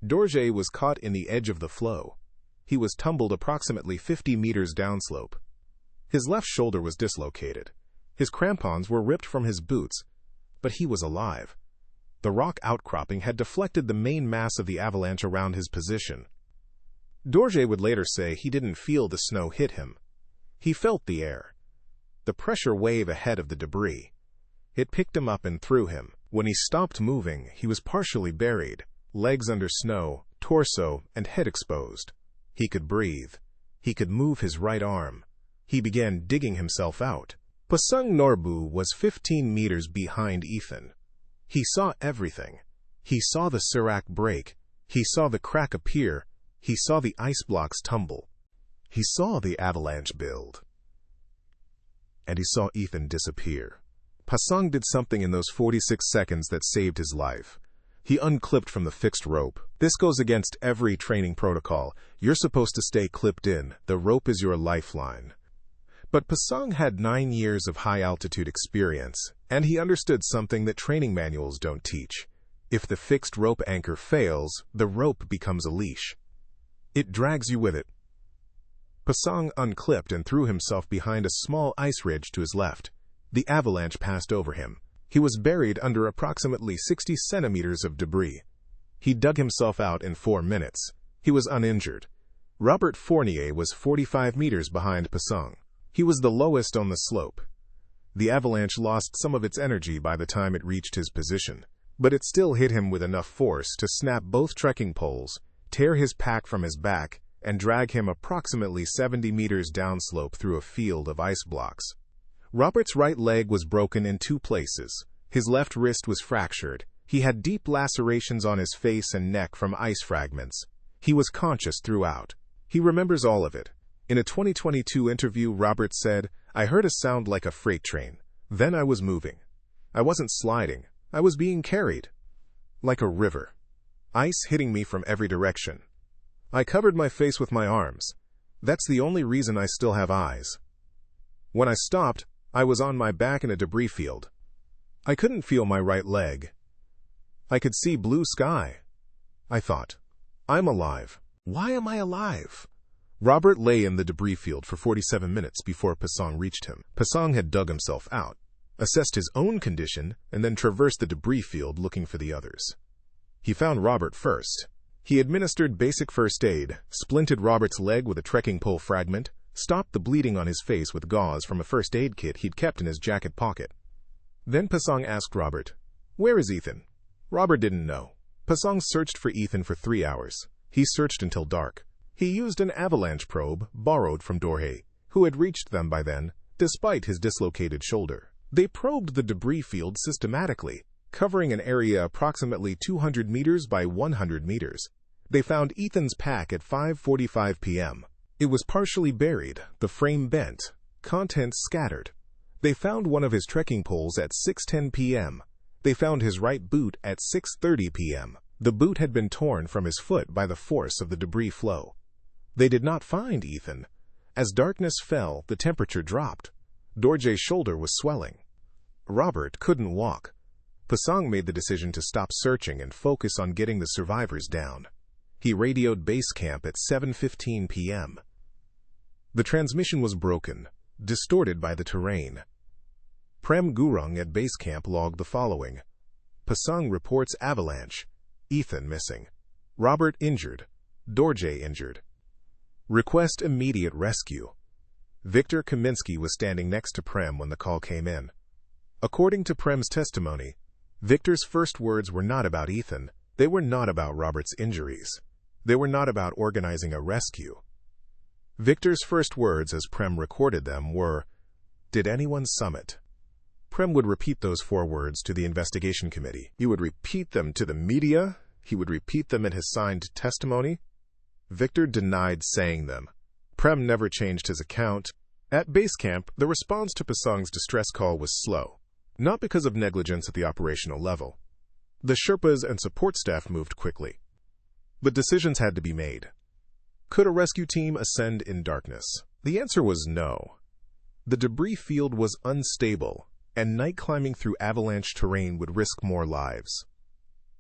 Dorje was caught in the edge of the flow. He was tumbled approximately 50 meters downslope. His left shoulder was dislocated. His crampons were ripped from his boots, but he was alive. The rock outcropping had deflected the main mass of the avalanche around his position. Dorje would later say he didn't feel the snow hit him. He felt the air, the pressure wave ahead of the debris. It picked him up and threw him. When he stopped moving, he was partially buried, legs under snow, torso and head exposed. He could breathe. He could move his right arm. He began digging himself out. Pasung Norbu was 15 meters behind Ethan. He saw everything. He saw the serac break. He saw the crack appear. He saw the ice blocks tumble. He saw the avalanche build. And he saw Ethan disappear. Pasung did something in those 46 seconds that saved his life. He unclipped from the fixed rope. This goes against every training protocol. You're supposed to stay clipped in. The rope is your lifeline. But Pasung had 9 years of high-altitude experience, and he understood something that training manuals don't teach. If the fixed rope anchor fails, the rope becomes a leash. It drags you with it. Pasung unclipped and threw himself behind a small ice ridge to his left. The avalanche passed over him. He was buried under approximately 60 centimeters of debris. He dug himself out in 4 minutes. He was uninjured. Robert Fournier was 45 meters behind Pasung. He was the lowest on the slope. The avalanche lost some of its energy by the time it reached his position, but it still hit him with enough force to snap both trekking poles, tear his pack from his back, and drag him approximately 70 meters downslope through a field of ice blocks. Robert's right leg was broken in 2 places. His left wrist was fractured. He had deep lacerations on his face and neck from ice fragments. He was conscious throughout. He remembers all of it. In a 2022 interview, Robert said, "I heard a sound like a freight train. Then I was moving. I wasn't sliding. I was being carried. Like a river. Ice hitting me from every direction. I covered my face with my arms. That's the only reason I still have eyes. When I stopped, I was on my back in a debris field. I couldn't feel my right leg. I could see blue sky. I thought, I'm alive. Why am I alive?" Robert lay in the debris field for 47 minutes before Pasung reached him. Pasung had dug himself out, assessed his own condition, and then traversed the debris field looking for the others. He found Robert first. He administered basic first aid, splinted Robert's leg with a trekking pole fragment, stopped the bleeding on his face with gauze from a first aid kit he'd kept in his jacket pocket. Then Pasung asked Robert, "Where is Ethan?" Robert didn't know. Pasung searched for Ethan for 3 hours. He searched until dark. He used an avalanche probe borrowed from Dorje, who had reached them by then, despite his dislocated shoulder. They probed the debris field systematically, covering an area approximately 200 meters by 100 meters. They found Ethan's pack at 5:45 p.m. It was partially buried, the frame bent, contents scattered. They found one of his trekking poles at 6:10 p.m. They found his right boot at 6:30 p.m. The boot had been torn from his foot by the force of the debris flow. They did not find Ethan. As darkness fell, the temperature dropped. Dorje's shoulder was swelling. Robert couldn't walk. Pasung made the decision to stop searching and focus on getting the survivors down. He radioed base camp at 7:15 p.m. The transmission was broken. distorted by the terrain. Prem Gurung at base camp logged the following. Pasang reports avalanche. Ethan missing. Robert injured. Dorje injured. Request immediate rescue. Victor Kaminsky was standing next to Prem when the call came in. According to Prem's testimony, Victor's first words were not about Ethan. They were not about Robert's injuries. They were not about organizing a rescue. Victor's first words, as Prem recorded them, were, "Did anyone summit?" Prem would repeat those 4 words to the investigation committee. He would repeat them to the media. He would repeat them in his signed testimony. Victor denied saying them. Prem never changed his account. At base camp, the response to Pasang's distress call was slow, not because of negligence at the operational level. The Sherpas and support staff moved quickly. But decisions had to be made. Could a rescue team ascend in darkness? The answer was no. The debris field was unstable, and night climbing through avalanche terrain would risk more lives.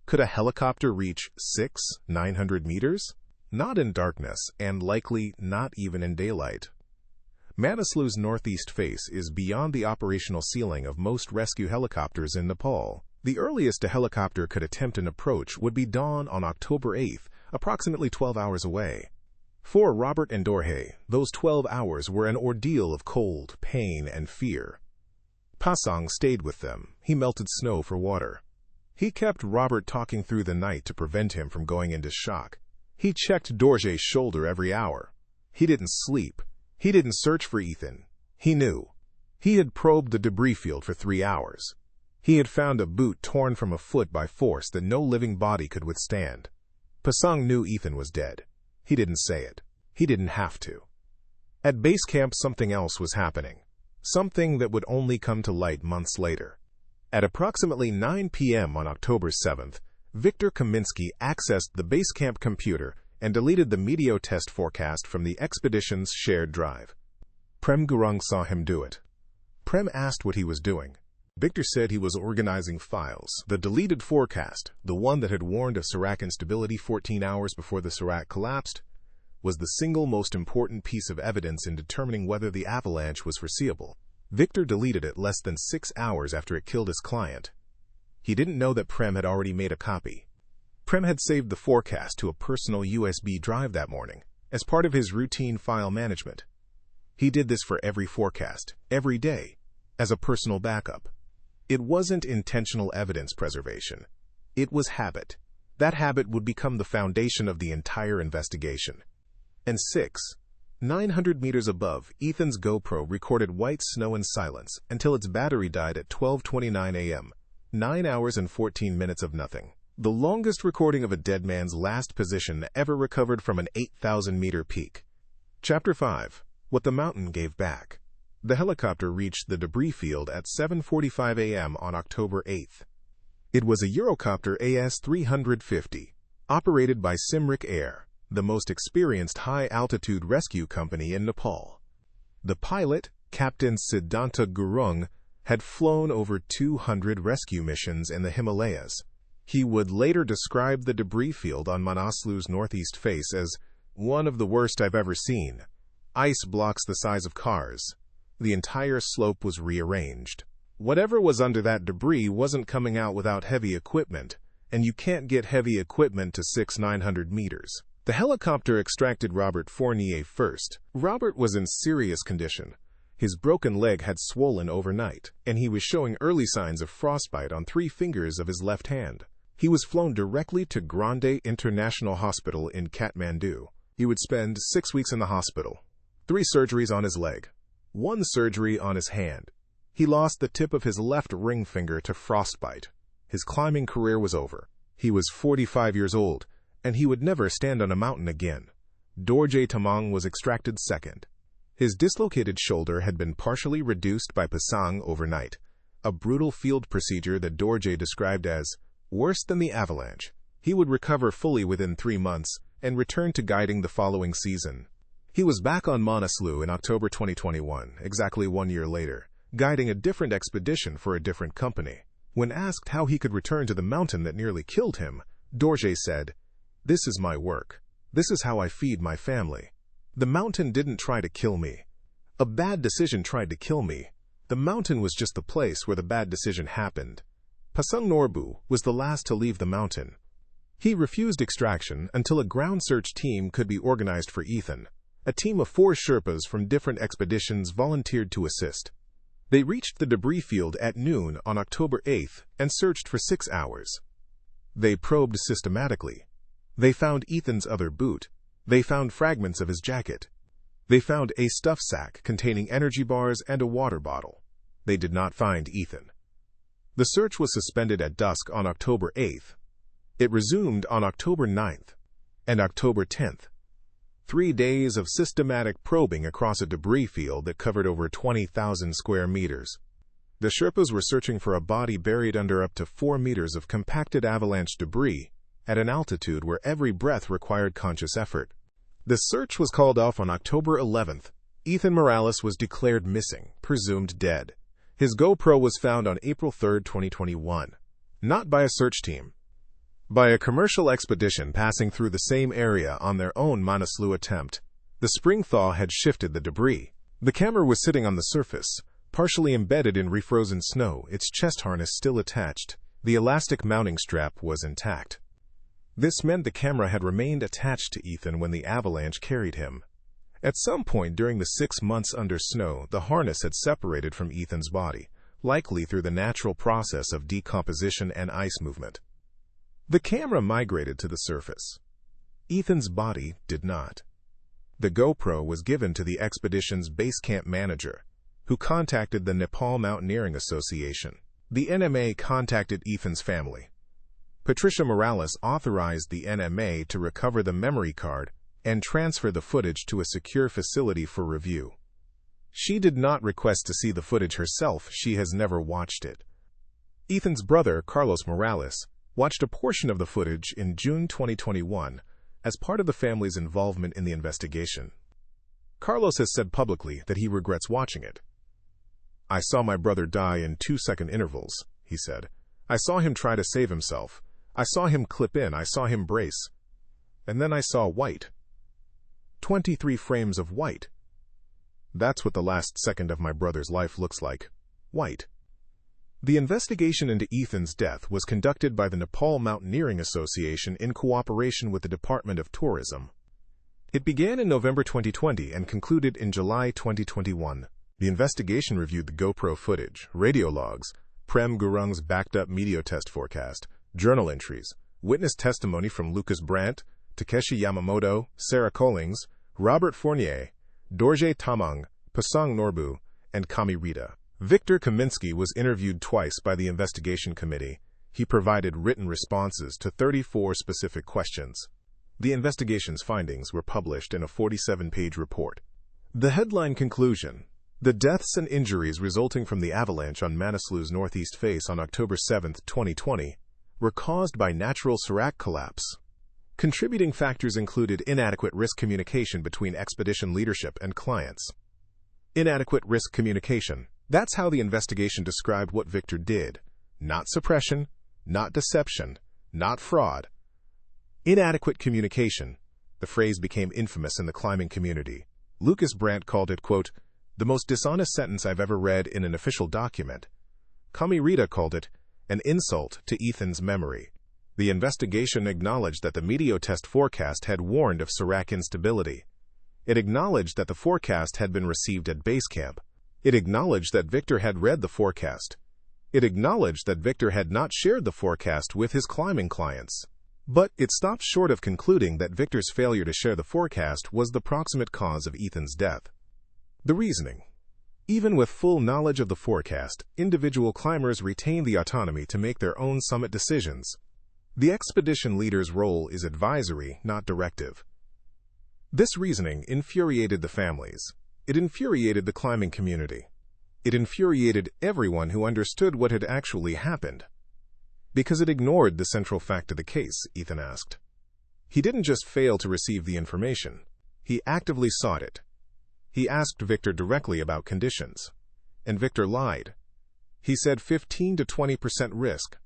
Could a helicopter reach 900 meters? Not in darkness, and likely not even in daylight. Manaslu's northeast face is beyond the operational ceiling of most rescue helicopters in Nepal. The earliest a helicopter could attempt an approach would be dawn on October 8th, approximately 12 hours away. For Robert and Dorje, those 12 hours were an ordeal of cold, pain, and fear. Pasang stayed with them. He melted snow for water. He kept Robert talking through the night to prevent him from going into shock. He checked Dorje's shoulder every hour. He didn't sleep. He didn't search for Ethan. He knew. He had probed the debris field for 3 hours. He had found a boot torn from a foot by force that no living body could withstand. Pasang knew Ethan was dead. He didn't say it. He didn't have to. At base camp, something else was happening. Something that would only come to light months later. At approximately 9 p.m. on October 7th, Victor Kaminsky accessed the base camp computer and deleted the meteo test forecast from the expedition's shared drive. Prem Gurung saw him do it. Prem asked what he was doing. Victor said he was organizing files. The deleted forecast, the one that had warned of Surak instability 14 hours before the Surak collapsed, was the single most important piece of evidence in determining whether the avalanche was foreseeable. Victor deleted it less than 6 hours after it killed his client. He didn't know that Prem had already made a copy. Prem had saved the forecast to a personal USB drive that morning, as part of his routine file management. He did this for every forecast, every day, as a personal backup. It wasn't intentional evidence preservation. It was habit. That habit would become the foundation of the entire investigation. And 900 meters above, Ethan's GoPro recorded white snow and silence until its battery died at 12:29 a.m., 9 hours and 14 minutes of nothing. The longest recording of a dead man's last position ever recovered from an 8,000-meter peak. Chapter 5. What the Mountain Gave Back. The helicopter reached the debris field at 7:45 a.m. on October 8th. It was a Eurocopter AS-350, operated by Simrik Air, the most experienced high-altitude rescue company in Nepal. The pilot, Captain Siddhanta Gurung, had flown over 200 rescue missions in the Himalayas. He would later describe the debris field on Manaslu's northeast face as one of the worst I've ever seen. Ice blocks the size of cars. The entire slope was rearranged. Whatever was under that debris wasn't coming out without heavy equipment, and you can't get heavy equipment to 900 meters. The helicopter extracted Robert Fournier first. Robert was in serious condition. His broken leg had swollen overnight, and he was showing early signs of frostbite on 3 fingers of his left hand. He was flown directly to Grande International Hospital in Kathmandu. He would spend 6 weeks in the hospital. 3 surgeries on his leg. 1 surgery on his hand. He lost the tip of his left ring finger to frostbite. His climbing career was over. He was 45 years old, and he would never stand on a mountain again. Dorje Tamang was extracted second. His dislocated shoulder had been partially reduced by Pasang overnight, a brutal field procedure that Dorje described as worse than the avalanche. He would recover fully within 3 months and return to guiding the following season. He was back on Manaslu in October 2021, exactly 1 year later, guiding a different expedition for a different company. When asked how he could return to the mountain that nearly killed him, Dorje said, "This is my work. This is how I feed my family. The mountain didn't try to kill me. A bad decision tried to kill me. The mountain was just the place where the bad decision happened. Pasung Norbu was the last to leave the mountain. He refused extraction until a ground search team could be organized for Ethan. A team of 4 Sherpas from different expeditions volunteered to assist. They reached the debris field at noon on October 8th and searched for 6 hours. They probed systematically. They found Ethan's other boot. They found fragments of his jacket. They found a stuff sack containing energy bars and a water bottle. They did not find Ethan. The search was suspended at dusk on October 8th. It resumed on October 9th and October 10th. 3 days of systematic probing across a debris field that covered over 20,000 square meters. The Sherpas were searching for a body buried under up to 4 meters of compacted avalanche debris at an altitude where every breath required conscious effort. The search was called off on October 11th. Ethan Morales was declared missing, presumed dead. His GoPro was found on April 3, 2021. Not by a search team. By a commercial expedition passing through the same area on their own Manaslu attempt. The spring thaw had shifted the debris. The camera was sitting on the surface, partially embedded in refrozen snow, its chest harness still attached. The elastic mounting strap was intact. This meant the camera had remained attached to Ethan when the avalanche carried him. At some point during the 6 months under snow, the harness had separated from Ethan's body, likely through the natural process of decomposition and ice movement. The camera migrated to the surface. Ethan's body did not. The GoPro was given to the expedition's base camp manager, who contacted the Nepal Mountaineering Association. The NMA contacted Ethan's family. Patricia Morales authorized the NMA to recover the memory card and transfer the footage to a secure facility for review. She did not request to see the footage herself. She has never watched it. Ethan's brother, Carlos Morales, watched a portion of the footage in June 2021 as part of the family's involvement in the investigation. Carlos has said publicly that he regrets watching it. "I saw my brother die in 2-second intervals," he said. "I saw him try to save himself. I saw him clip in. I saw him brace. And then I saw white. 23 frames of white. That's what the last second of my brother's life looks like. White." The investigation into Ethan's death was conducted by the Nepal Mountaineering Association in cooperation with the Department of Tourism. It began in November 2020 and concluded in July 2021. The investigation reviewed the GoPro footage, radio logs, Prem Gurung's backed-up meteor test forecast, journal entries, witness testimony from Lucas Brandt, Takeshi Yamamoto, Sarah Collings, Robert Fournier, Dorje Tamang, Pasung Norbu, and Kami Rita. Victor Kaminsky was interviewed twice by the investigation committee. He provided written responses to 34 specific questions. The investigation's findings were published in a 47-page report. The headline conclusion: the deaths and injuries resulting from the avalanche on Manaslu's northeast face on October 7, 2020, were caused by natural serac collapse. Contributing factors included inadequate risk communication between expedition leadership and clients. Inadequate risk communication. That's how the investigation described what Victor did. Not suppression, not deception, not fraud. Inadequate communication. The phrase became infamous in the climbing community. Lucas Brandt called it, quote, "the most dishonest sentence I've ever read in an official document." Kami Rita called it an insult to Ethan's memory. The investigation acknowledged that the meteor test forecast had warned of serac instability. It acknowledged that the forecast had been received at base camp. It acknowledged that Victor had read the forecast. It acknowledged that Victor had not shared the forecast with his climbing clients. But it stopped short of concluding that Victor's failure to share the forecast was the proximate cause of Ethan's death. The reasoning: even with full knowledge of the forecast, individual climbers retain the autonomy to make their own summit decisions. The expedition leader's role is advisory, not directive. This reasoning infuriated the families. It infuriated the climbing community. It infuriated everyone who understood what had actually happened. Because it ignored the central fact of the case, Ethan asked. He didn't just fail to receive the information. He actively sought it. He asked Victor directly about conditions. And Victor lied. He said 15 to 20% risk.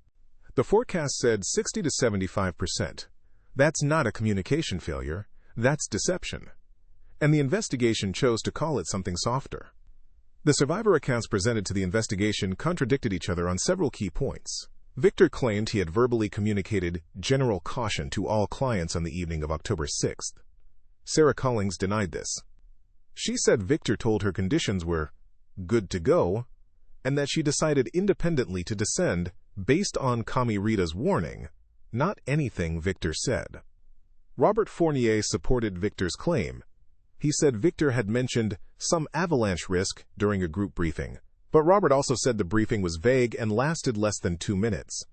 The forecast said 60 to 75%. That's not a communication failure. That's deception. and the investigation chose to call it something softer. The survivor accounts presented to the investigation contradicted each other on several key points. Victor claimed he had verbally communicated general caution to all clients on the evening of October 6th. Sarah Collings denied this. She said Victor told her conditions were good to go, and that she decided independently to descend based on Kami Rita's warning, not anything Victor said. Robert Fournier supported Victor's claim. He said Victor had mentioned some avalanche risk during a group briefing, but Robert also said the briefing was vague and lasted less than 2 minutes.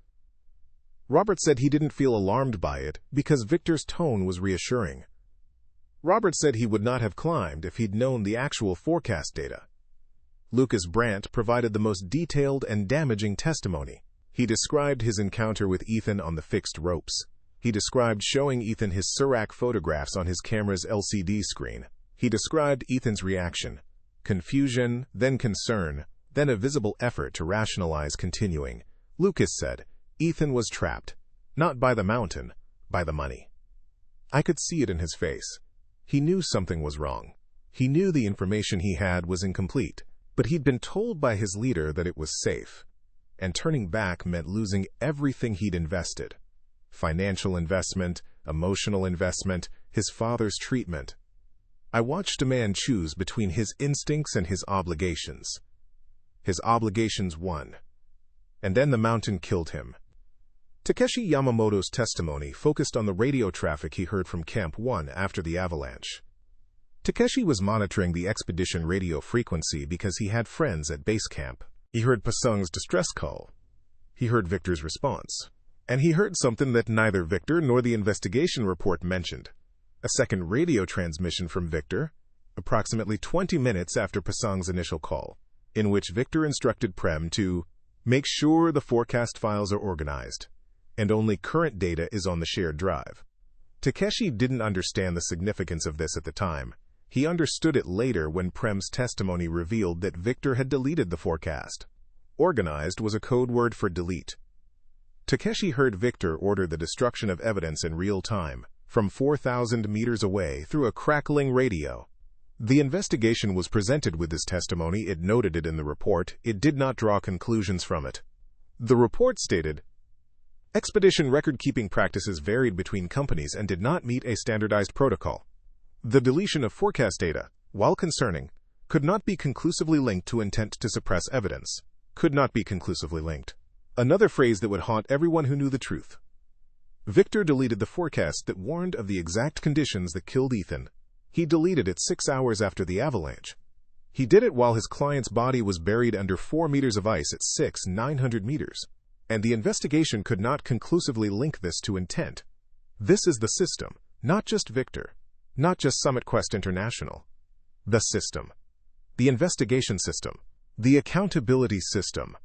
Robert said he didn't feel alarmed by it because Victor's tone was reassuring. Robert said he would not have climbed if he'd known the actual forecast data. Lucas Brandt provided the most detailed and damaging testimony. He described his encounter with Ethan on the fixed ropes. He described showing Ethan his Serac photographs on his camera's LCD screen. He described Ethan's reaction: confusion, then concern, then a visible effort to rationalize continuing. Lucas said, Ethan was trapped, not by the mountain, by the money. I could see it in his face. He knew something was wrong. He knew the information he had was incomplete, but he'd been told by his leader that it was safe. And turning back meant losing everything he'd invested. Financial investment, emotional investment, his father's treatment. I watched a man choose between his instincts and his obligations. His obligations won. And then the mountain killed him. Takeshi Yamamoto's testimony focused on the radio traffic he heard from Camp 1 after the avalanche. Takeshi was monitoring the expedition radio frequency because he had friends at base camp. He heard Pasung's distress call. He heard Victor's response. And he heard something that neither Victor nor the investigation report mentioned. A second radio transmission from Victor, approximately 20 minutes after Pasung's initial call, in which Victor instructed Prem to make sure the forecast files are organized, and only current data is on the shared drive. Takeshi didn't understand the significance of this at the time. He understood it later when Prem's testimony revealed that Victor had deleted the forecast. Organized was a code word for delete. Takeshi heard Victor order the destruction of evidence in real time, from 4,000 meters away through a crackling radio. The investigation was presented with this testimony. It noted it in the report. It did not draw conclusions from it. The report stated, expedition record-keeping practices varied between companies and did not meet a standardized protocol. The deletion of forecast data, while concerning, could not be conclusively linked to intent to suppress evidence. Could not be conclusively linked. Another phrase that would haunt everyone who knew the truth. Victor deleted the forecast that warned of the exact conditions that killed Ethan. He deleted it 6 hours after the avalanche. He did it while his client's body was buried under 4 meters of ice at 900 meters. And the investigation could not conclusively link this to intent. This is the system, not just Victor, not just Summit Quest International. The system. The investigation system. The accountability system.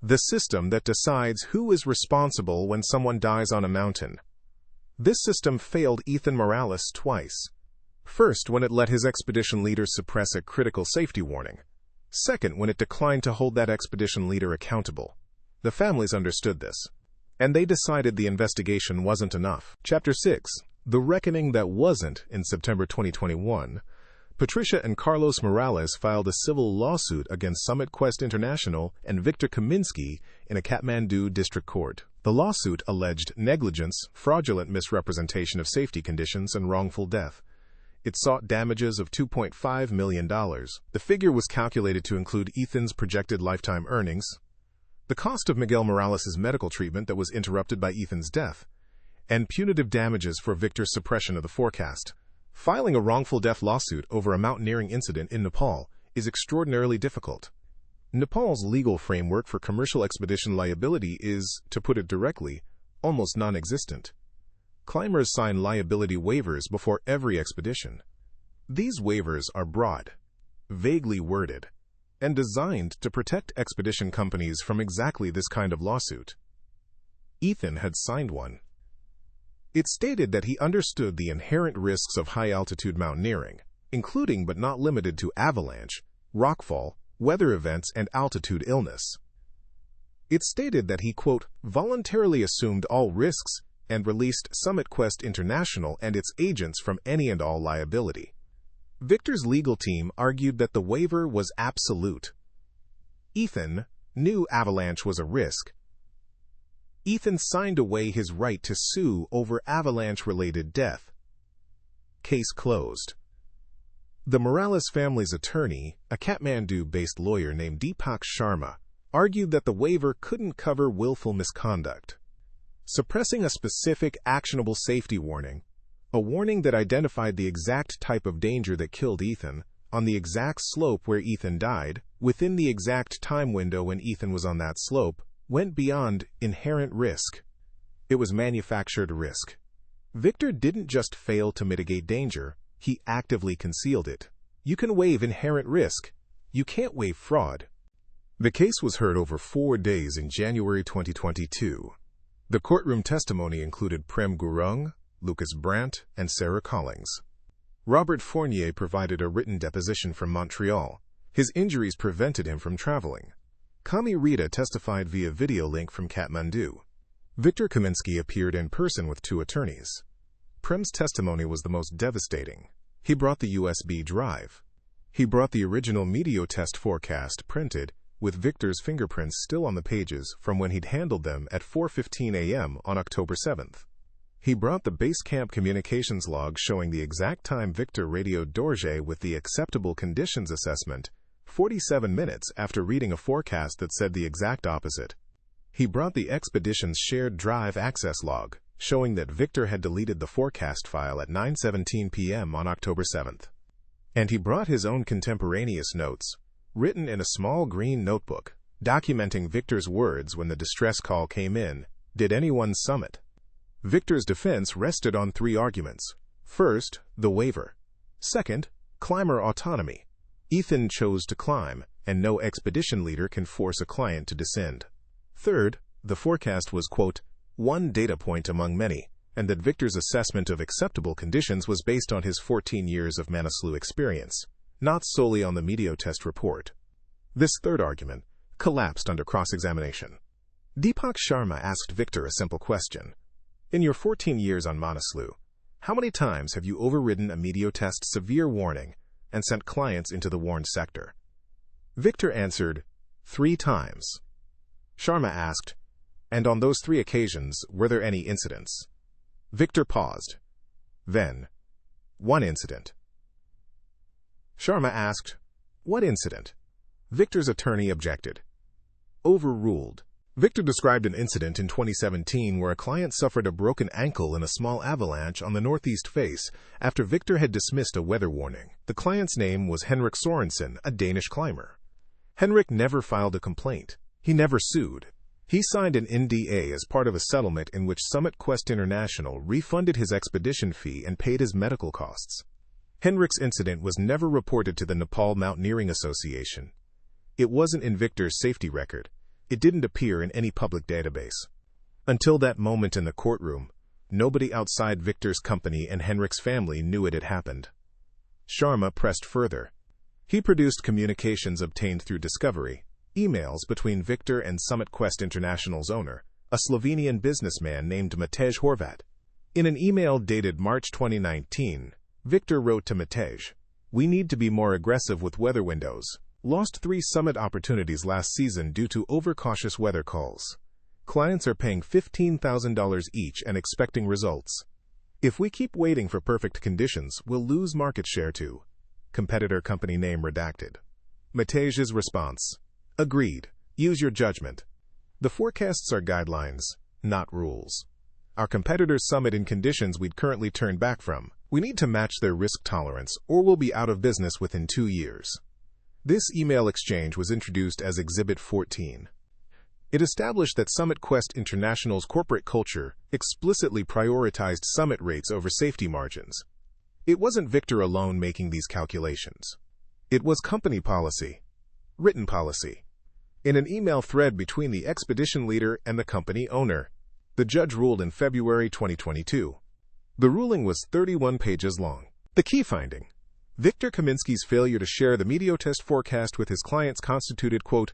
The system that decides who is responsible when someone dies on a mountain. This system failed Ethan Morales twice. First, when it let his expedition leader suppress a critical safety warning. Second, when it declined to hold that expedition leader accountable. The families understood this, and they decided the investigation wasn't enough. Chapter 6, The Reckoning That Wasn't. In September 2021, Patricia and Carlos Morales filed a civil lawsuit against Summit Quest International and Victor Kaminsky in a Kathmandu district court. The lawsuit alleged negligence, fraudulent misrepresentation of safety conditions, and wrongful death. It sought damages of $2.5 million. The figure was calculated to include Ethan's projected lifetime earnings, the cost of Miguel Morales' medical treatment that was interrupted by Ethan's death, and punitive damages for Victor's suppression of the forecast. Filing a wrongful death lawsuit over a mountaineering incident in Nepal is extraordinarily difficult. Nepal's legal framework for commercial expedition liability is, to put it directly, almost non-existent. Climbers sign liability waivers before every expedition. These waivers are broad, vaguely worded, and designed to protect expedition companies from exactly this kind of lawsuit. Ethan had signed one. It stated that he understood the inherent risks of high-altitude mountaineering, including but not limited to avalanche, rockfall, weather events, and altitude illness. It stated that he, quote, voluntarily assumed all risks and released Summit Quest International and its agents from any and all liability. Victor's legal team argued that the waiver was absolute. Ethan knew Avalanche was a risk. Ethan signed away his right to sue over Avalanche-related death. Case closed. The Morales family's attorney, a Kathmandu-based lawyer named Deepak Sharma, argued that the waiver couldn't cover willful misconduct. Suppressing a specific actionable safety warning, a warning that identified the exact type of danger that killed Ethan, on the exact slope where Ethan died, within the exact time window when Ethan was on that slope, went beyond inherent risk. It was manufactured risk. Victor didn't just fail to mitigate danger, he actively concealed it. You can waive inherent risk. You can't waive fraud. The case was heard over 4 days in January 2022. The courtroom testimony included Prem Gurung, Lucas Brandt, and Sarah Collings. Robert Fournier provided a written deposition from Montreal. His injuries prevented him from traveling. Kami Rita testified via video link from Kathmandu. Victor Kaminsky appeared in person with 2 attorneys. Prem's testimony was the most devastating. He brought the USB drive. He brought the original Meteotest forecast printed, with Victor's fingerprints still on the pages from when he'd handled them at 4:15 a.m. on October 7th. He brought the base camp communications log showing the exact time Victor radioed Dorje with the acceptable conditions assessment, 47 minutes after reading a forecast that said the exact opposite. He brought the expedition's shared drive access log, showing that Victor had deleted the forecast file at 9:17 p.m. on October 7th. And he brought his own contemporaneous notes, written in a small green notebook, documenting Victor's words when the distress call came in, "Did anyone summit?" Victor's defense rested on 3 arguments. First, the waiver. Second, climber autonomy. Ethan chose to climb, and no expedition leader can force a client to descend. Third, the forecast was, quote, one data point among many, and that Victor's assessment of acceptable conditions was based on his 14 years of Manaslu experience, not solely on the Meteotest report. This third argument collapsed under cross-examination. Deepak Sharma asked Victor a simple question. In your 14 years on Manaslu, how many times have you overridden a Meteotest severe warning and sent clients into the warned sector? Victor answered, 3 times. Sharma asked, and on those 3 occasions, were there any incidents? Victor paused. Then, 1 incident. Sharma asked, what incident? Victor's attorney objected. Overruled. Victor described an incident in 2017 where a client suffered a broken ankle in a small avalanche on the northeast face after Victor had dismissed a weather warning. The client's name was Henrik Sorensen, a Danish climber. Henrik never filed a complaint. He never sued. He signed an NDA as part of a settlement in which Summit Quest International refunded his expedition fee and paid his medical costs. Henrik's incident was never reported to the Nepal Mountaineering Association. It wasn't in Victor's safety record. It didn't appear in any public database. Until that moment in the courtroom, nobody outside Victor's company and Henrik's family knew it had happened. Sharma pressed further. He produced communications obtained through discovery, emails between Victor and Summit Quest International's owner, a Slovenian businessman named Matej Horvat. In an email dated March 2019, Victor wrote to Matej, "We need to be more aggressive with weather windows. Lost 3 summit opportunities last season due to overcautious weather calls. Clients are paying $15,000 each and expecting results. If we keep waiting for perfect conditions, we'll lose market share too." Competitor company name redacted. Matej's response. Agreed. Use your judgment. The forecasts are guidelines, not rules. Our competitors summit in conditions we'd currently turn back from. We need to match their risk tolerance or we'll be out of business within 2 years. This email exchange was introduced as Exhibit 14. It established that Summit Quest International's corporate culture explicitly prioritized summit rates over safety margins. It wasn't Victor alone making these calculations. It was company policy, written policy. In an email thread between the expedition leader and the company owner, the judge ruled in February 2022. The ruling was 31 pages long. The key finding: Victor Kaminsky's failure to share the Meteotest forecast with his clients constituted, quote,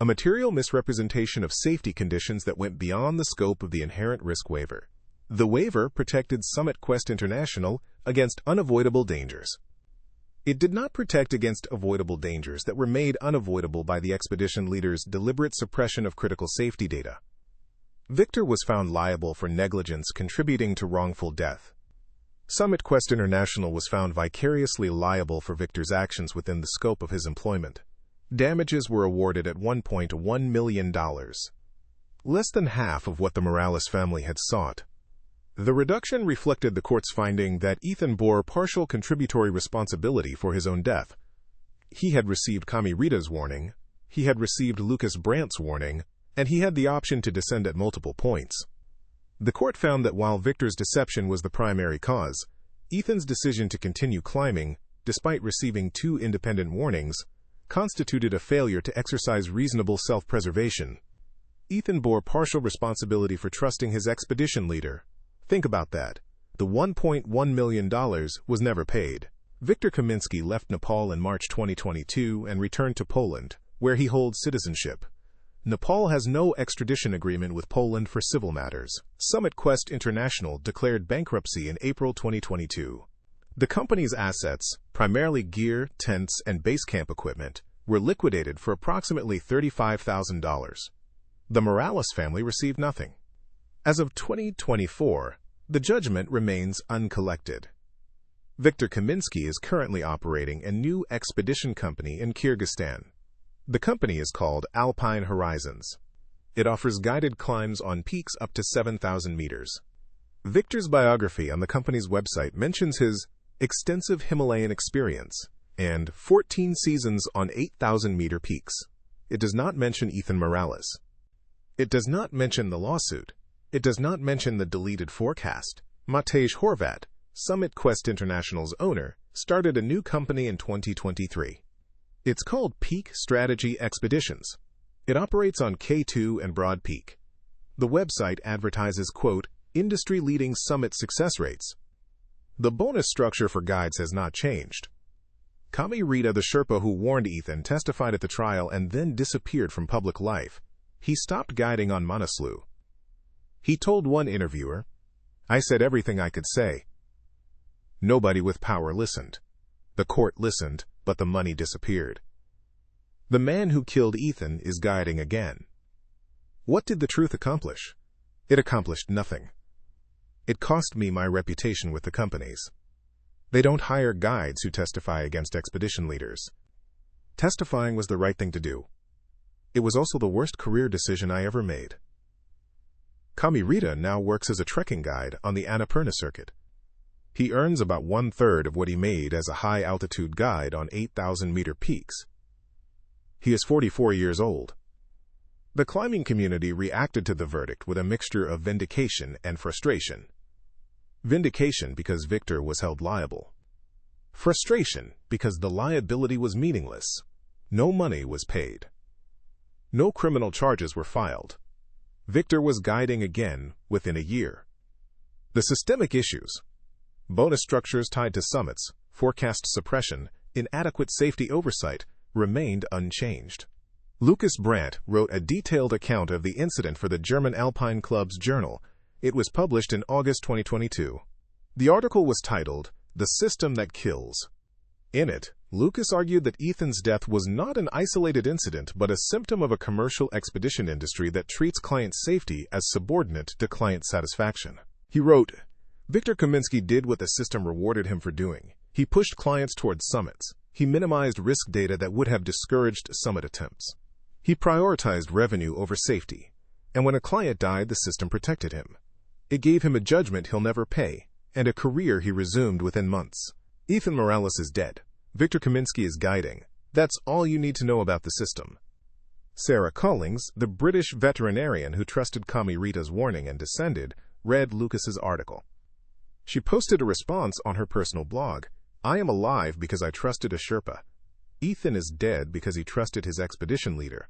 a material misrepresentation of safety conditions that went beyond the scope of the inherent risk waiver. The waiver protected Summit Quest International against unavoidable dangers. It did not protect against avoidable dangers that were made unavoidable by the expedition leader's deliberate suppression of critical safety data. Victor was found liable for negligence contributing to wrongful death. Summit Quest International was found vicariously liable for Victor's actions within the scope of his employment. Damages were awarded at $1.1 million, less than half of what the Morales family had sought. The reduction reflected the court's finding that Ethan bore partial contributory responsibility for his own death. He had received Kami Rita's warning, he had received Lucas Brandt's warning, and he had the option to descend at multiple points. The court found that while Victor's deception was the primary cause, Ethan's decision to continue climbing, despite receiving 2 independent warnings, constituted a failure to exercise reasonable self-preservation. Ethan bore partial responsibility for trusting his expedition leader. Think about that. The $1.1 million was never paid. Victor Kamiński left Nepal in March 2022 and returned to Poland, where he holds citizenship. Nepal has no extradition agreement with Poland for civil matters. Summit Quest International declared bankruptcy in April 2022. The company's assets, primarily gear, tents, and base camp equipment, were liquidated for approximately $35,000. The Morales family received nothing. As of 2024, the judgment remains uncollected. Victor Kamiński is currently operating a new expedition company in Kyrgyzstan. The company is called Alpine Horizons. It offers guided climbs on peaks up to 7,000 meters. Victor's biography on the company's website mentions his extensive Himalayan experience and 14 seasons on 8,000-meter peaks. It does not mention Ethan Morales. It does not mention the lawsuit. It does not mention the deleted forecast. Matej Horvat, Summit Quest International's owner, started a new company in 2023. It's called Peak Strategy Expeditions. It operates on K2 and Broad Peak. The website advertises, quote, industry-leading summit success rates. The bonus structure for guides has not changed. Kami Rita, the Sherpa who warned Ethan, testified at the trial and then disappeared from public life. He stopped guiding on Manaslu. He told one interviewer, "I said everything I could say. Nobody with power listened. The court listened, but the money disappeared." The man who killed Ethan is guiding again. What did the truth accomplish? It accomplished nothing. It cost me my reputation with the companies. They don't hire guides who testify against expedition leaders. Testifying was the right thing to do. It was also the worst career decision I ever made. Kami Rita now works as a trekking guide on the Annapurna circuit. He earns about 1/3 of what he made as a high-altitude guide on 8,000-meter peaks. He is 44 years old. The climbing community reacted to the verdict with a mixture of vindication and frustration. Vindication because Victor was held liable. Frustration because the liability was meaningless. No money was paid. No criminal charges were filed. Victor was guiding again within a year. The systemic issues, bonus structures tied to summits, forecast suppression, inadequate safety oversight, remained unchanged. Lucas Brandt wrote a detailed account of the incident for the German Alpine Club's journal. It was published in August 2022. The article was titled, "The System That Kills." In it, Lucas argued that Ethan's death was not an isolated incident but a symptom of a commercial expedition industry that treats client safety as subordinate to client satisfaction. He wrote, "Victor Kamiński did what the system rewarded him for doing. He pushed clients towards summits. He minimized risk data that would have discouraged summit attempts. He prioritized revenue over safety. And when a client died, the system protected him. It gave him a judgment he'll never pay, and a career he resumed within months. Ethan Morales is dead. Victor Kamiński is guiding. That's all you need to know about the system." Sarah Collings, the British veterinarian who trusted Kami Rita's warning and descended, read Lucas's article. She posted a response on her personal blog. "I am alive because I trusted a Sherpa. Ethan is dead because he trusted his expedition leader.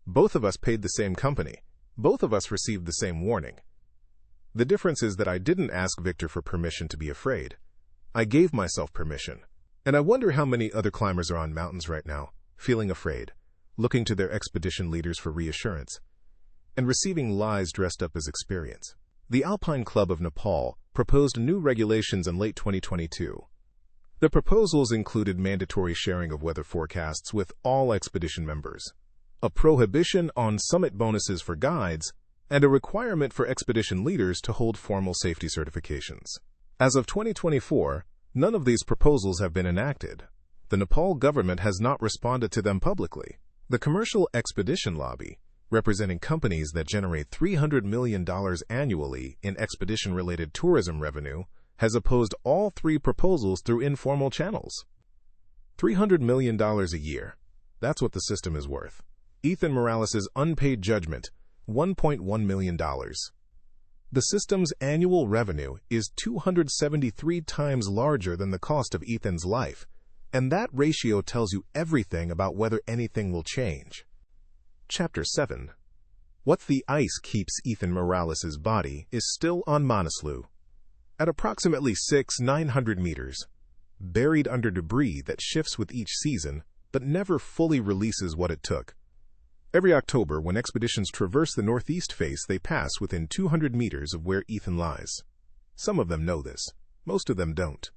Both of us paid the same company. Both of us received the same warning. The difference is that I didn't ask Victor for permission to be afraid. I gave myself permission. And I wonder how many other climbers are on mountains right now, feeling afraid, looking to their expedition leaders for reassurance, and receiving lies dressed up as experience." The Alpine Club of Nepal proposed new regulations in late 2022. The proposals included mandatory sharing of weather forecasts with all expedition members, a prohibition on summit bonuses for guides, and a requirement for expedition leaders to hold formal safety certifications. As of 2024, none of these proposals have been enacted. The Nepal government has not responded to them publicly. The Commercial Expedition Lobby, representing companies that generate $300 million annually in expedition-related tourism revenue, has opposed all three proposals through informal channels. $300 million a year. That's what the system is worth. Ethan Morales' unpaid judgment, $1.1 million. The system's annual revenue is 273 times larger than the cost of Ethan's life, and that ratio tells you everything about whether anything will change. Chapter 7. What the ice keeps Ethan Morales' body is still on Manaslu. At approximately 900 meters, buried under debris that shifts with each season but never fully releases what it took. Every October, when expeditions traverse the northeast face, they pass within 200 meters of where Ethan lies. Some of them know this. Most of them don't.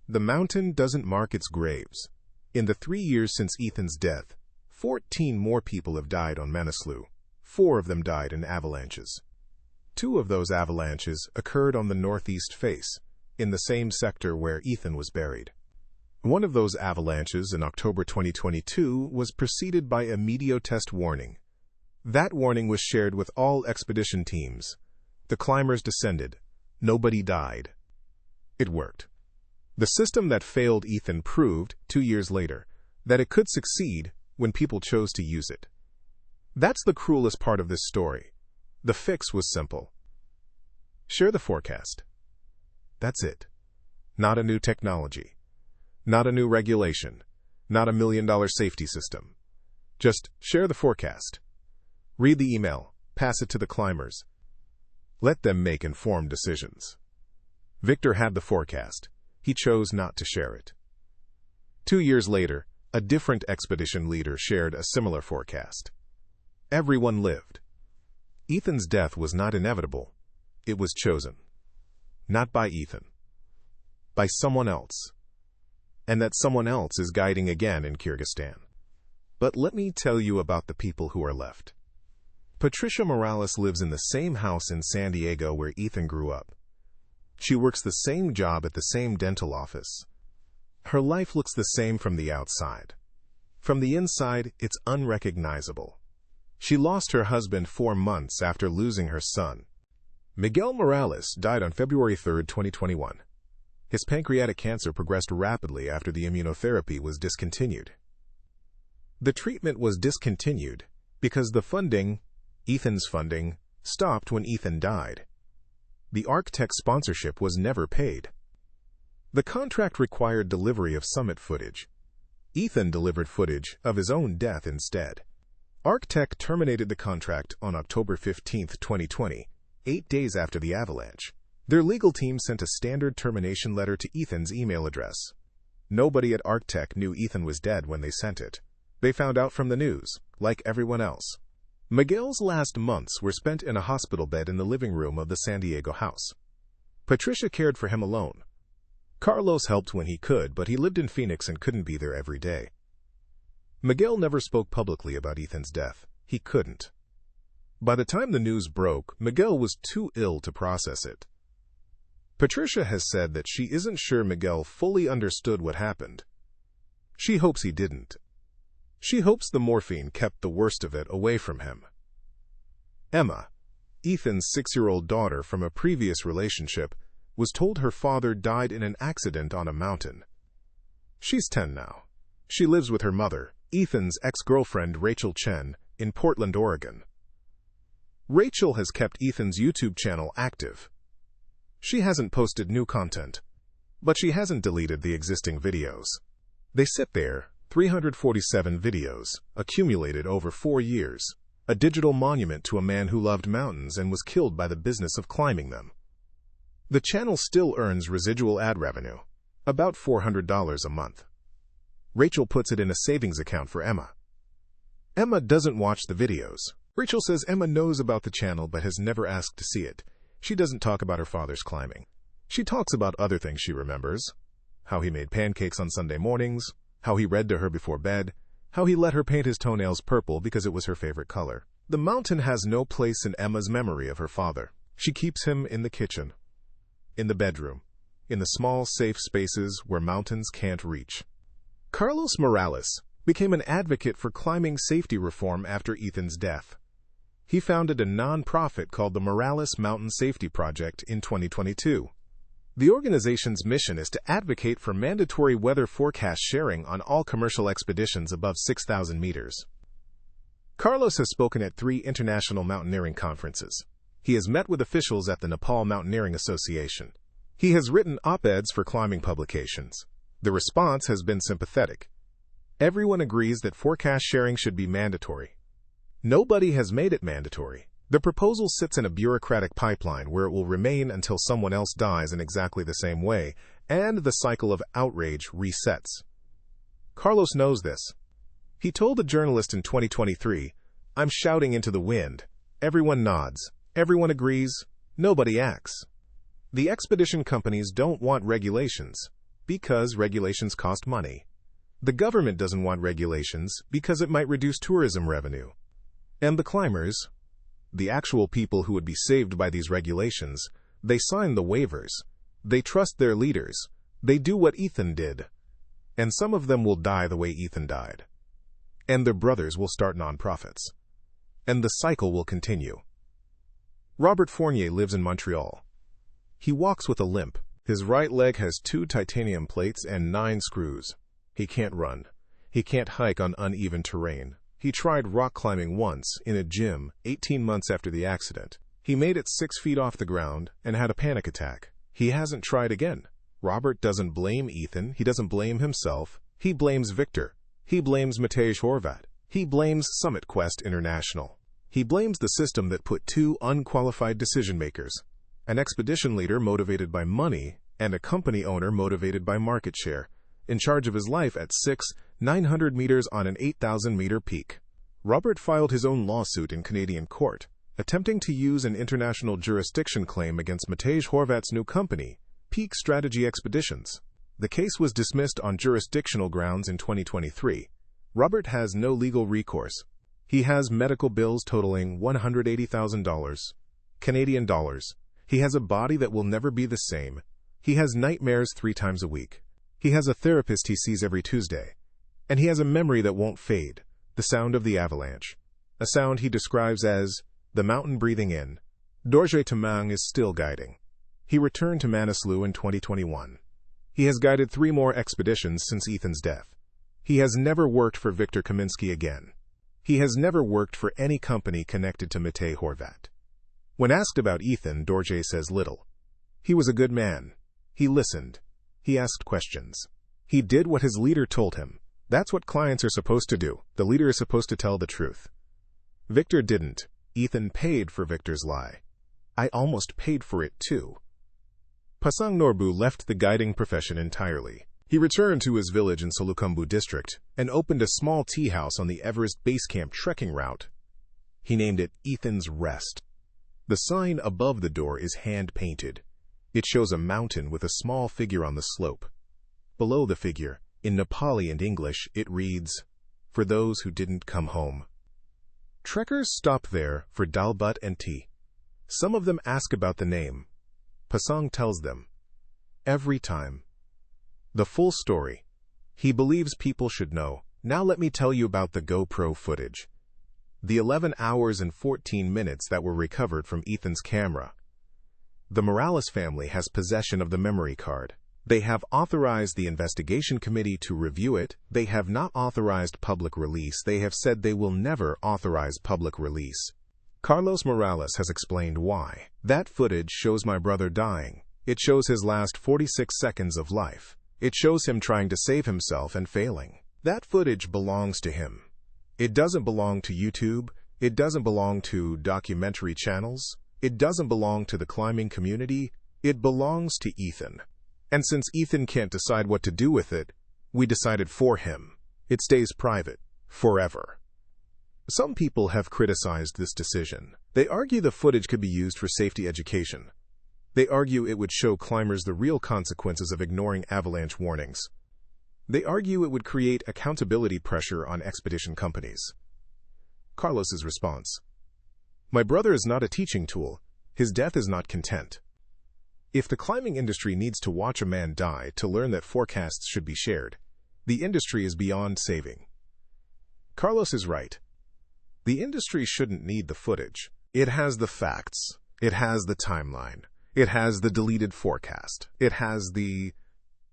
The mountain doesn't mark its graves. In the 3 years since Ethan's death, 14 more people have died on Manaslu. 4 of them died in avalanches. 2 of those avalanches occurred on the northeast face, in the same sector where Ethan was buried. One of those avalanches in October 2022 was preceded by a meteotest warning. That warning was shared with all expedition teams. The climbers descended. Nobody died. It worked. The system that failed Ethan proved, 2 years later, that it could succeed when people chose to use it. That's the cruelest part of this story. The fix was simple. Share the forecast. That's it. Not a new technology. Not a new regulation. Not $1 million safety system. Just share the forecast. Read the email. Pass it to the climbers. Let them make informed decisions. Victor had the forecast. He chose not to share it. 2 years later, a different expedition leader shared a similar forecast. Everyone lived. Ethan's death was not inevitable. It was chosen. Not by Ethan. By someone else. And that someone else is guiding again in Kyrgyzstan. But let me tell you about the people who are left. Patricia Morales lives in the same house in San Diego where Ethan grew up. She works the same job at the same dental office. Her life looks the same from the outside. From the inside, it's unrecognizable. She lost her husband 4 months after losing her son. Miguel Morales died on February 3, 2021. His pancreatic cancer progressed rapidly after the immunotherapy was discontinued. The treatment was discontinued because the funding, Ethan's funding, stopped when Ethan died. The Arctech sponsorship was never paid. The contract required delivery of summit footage. Ethan delivered footage of his own death instead. Arctech terminated the contract on October 15, 2020, 8 days after the avalanche. Their legal team sent a standard termination letter to Ethan's email address. Nobody at Arctech knew Ethan was dead when they sent it. They found out from the news, like everyone else. Miguel's last months were spent in a hospital bed in the living room of the San Diego house. Patricia cared for him alone. Carlos helped when he could, but he lived in Phoenix and couldn't be there every day. Miguel never spoke publicly about Ethan's death. He couldn't. By the time the news broke, Miguel was too ill to process it. Patricia has said that she isn't sure Miguel fully understood what happened. She hopes he didn't. She hopes the morphine kept the worst of it away from him. Emma, Ethan's 6-year-old daughter from a previous relationship, was told her father died in an accident on a mountain. She's 10 now. She lives with her mother, Ethan's ex-girlfriend Rachel Chen, in Portland, Oregon. Rachel has kept Ethan's YouTube channel active. She hasn't posted new content, but she hasn't deleted the existing videos. They sit there, 347 videos, accumulated over 4 years, a digital monument to a man who loved mountains and was killed by the business of climbing them. The channel still earns residual ad revenue, about $400 a month. Rachel puts it in a savings account for Emma. Emma doesn't watch the videos. Rachel says Emma knows about the channel but has never asked to see it. She doesn't talk about her father's climbing. She talks about other things she remembers. how he made pancakes on Sunday mornings, how he read to her before bed, how he let her paint his toenails purple because it was her favorite color. The mountain has no place in Emma's memory of her father. She keeps him in the kitchen, in the bedroom, in the small, safe spaces where mountains can't reach. Carlos Morales became an advocate for climbing safety reform after Ethan's death. He founded a non-profit called the Morales Mountain Safety Project in 2022. The organization's mission is to advocate for mandatory weather forecast sharing on all commercial expeditions above 6,000 meters. Carlos has spoken at 3 international mountaineering conferences. He has met with officials at the Nepal Mountaineering Association. He has written op-eds for climbing publications. The response has been sympathetic. Everyone agrees that forecast sharing should be mandatory. Nobody has made it mandatory. The proposal sits in a bureaucratic pipeline where it will remain until someone else dies in exactly the same way, and the cycle of outrage resets. Carlos knows this. He told a journalist in 2023, "I'm shouting into the wind. Everyone nods. Everyone agrees. Nobody acts." The expedition companies don't want regulations because regulations cost money. The government doesn't want regulations because it might reduce tourism revenue. And the climbers, the actual people who would be saved by these regulations, they sign the waivers. They trust their leaders. They do what Ethan did. And some of them will die the way Ethan died. And their brothers will start nonprofits. And the cycle will continue. Robert Fournier lives in Montreal. He walks with a limp. His right leg has 2 titanium plates and 9 screws. He can't run. He can't hike on uneven terrain. He tried rock climbing once, in a gym, 18 months after the accident. He made it 6 feet off the ground and had a panic attack. He hasn't tried again. Robert doesn't blame Ethan. He doesn't blame himself. He blames Victor. He blames Matej Horvat. He blames Summit Quest International. He blames the system that put 2 unqualified decision-makers, an expedition leader motivated by money and a company owner motivated by market share, in charge of his life at 900 meters on an 8,000-meter peak. Robert filed his own lawsuit in Canadian court, attempting to use an international jurisdiction claim against Matej Horvat's new company, Peak Strategy Expeditions. The case was dismissed on jurisdictional grounds in 2023. Robert has no legal recourse. He has medical bills totaling $180,000 Canadian dollars. He has a body that will never be the same. He has nightmares 3 times a week. He has a therapist he sees every Tuesday. And he has a memory that won't fade, the sound of the avalanche. A sound he describes as the mountain breathing in. Dorje Tamang is still guiding. He returned to Manaslu in 2021. He has guided 3 more expeditions since Ethan's death. He has never worked for Victor Kaminsky again. He has never worked for any company connected to Matej Horvat. When asked about Ethan, Dorje says little. He was a good man. He listened. He asked questions. He did what his leader told him. That's what clients are supposed to do. The leader is supposed to tell the truth. Victor didn't. Ethan paid for Victor's lie. I almost paid for it too. Pasang Norbu left the guiding profession entirely. He returned to his village in Solukhumbu district and opened a small tea house on the Everest Base Camp trekking route. He named it Ethan's Rest. The sign above the door is hand-painted. It shows a mountain with a small figure on the slope. Below the figure, in Nepali and English, it reads, "For those who didn't come home." Trekkers stop there for dal bhat and tea. Some of them ask about the name. Pasang tells them. Every time. The full story. He believes people should know. Now let me tell you about the GoPro footage. The 11 hours and 14 minutes that were recovered from Ethan's camera. The Morales family has possession of the memory card. They have authorized the investigation committee to review it. They have not authorized public release. They have said they will never authorize public release. Carlos Morales has explained why. That footage shows my brother dying. It shows his last 46 seconds of life. It shows him trying to save himself and failing. That footage belongs to him. It doesn't belong to YouTube. It doesn't belong to documentary channels. It doesn't belong to the climbing community. It belongs to Ethan. And since Ethan can't decide what to do with it, we decided for him. It stays private, forever. Some people have criticized this decision. They argue the footage could be used for safety education. They argue it would show climbers the real consequences of ignoring avalanche warnings. They argue it would create accountability pressure on expedition companies. Carlos's response: "My brother is not a teaching tool. His death is not content. If the climbing industry needs to watch a man die to learn that forecasts should be shared, the industry is beyond saving." Carlos is right. The industry shouldn't need the footage. It has the facts. It has the timeline. It has the deleted forecast. It has the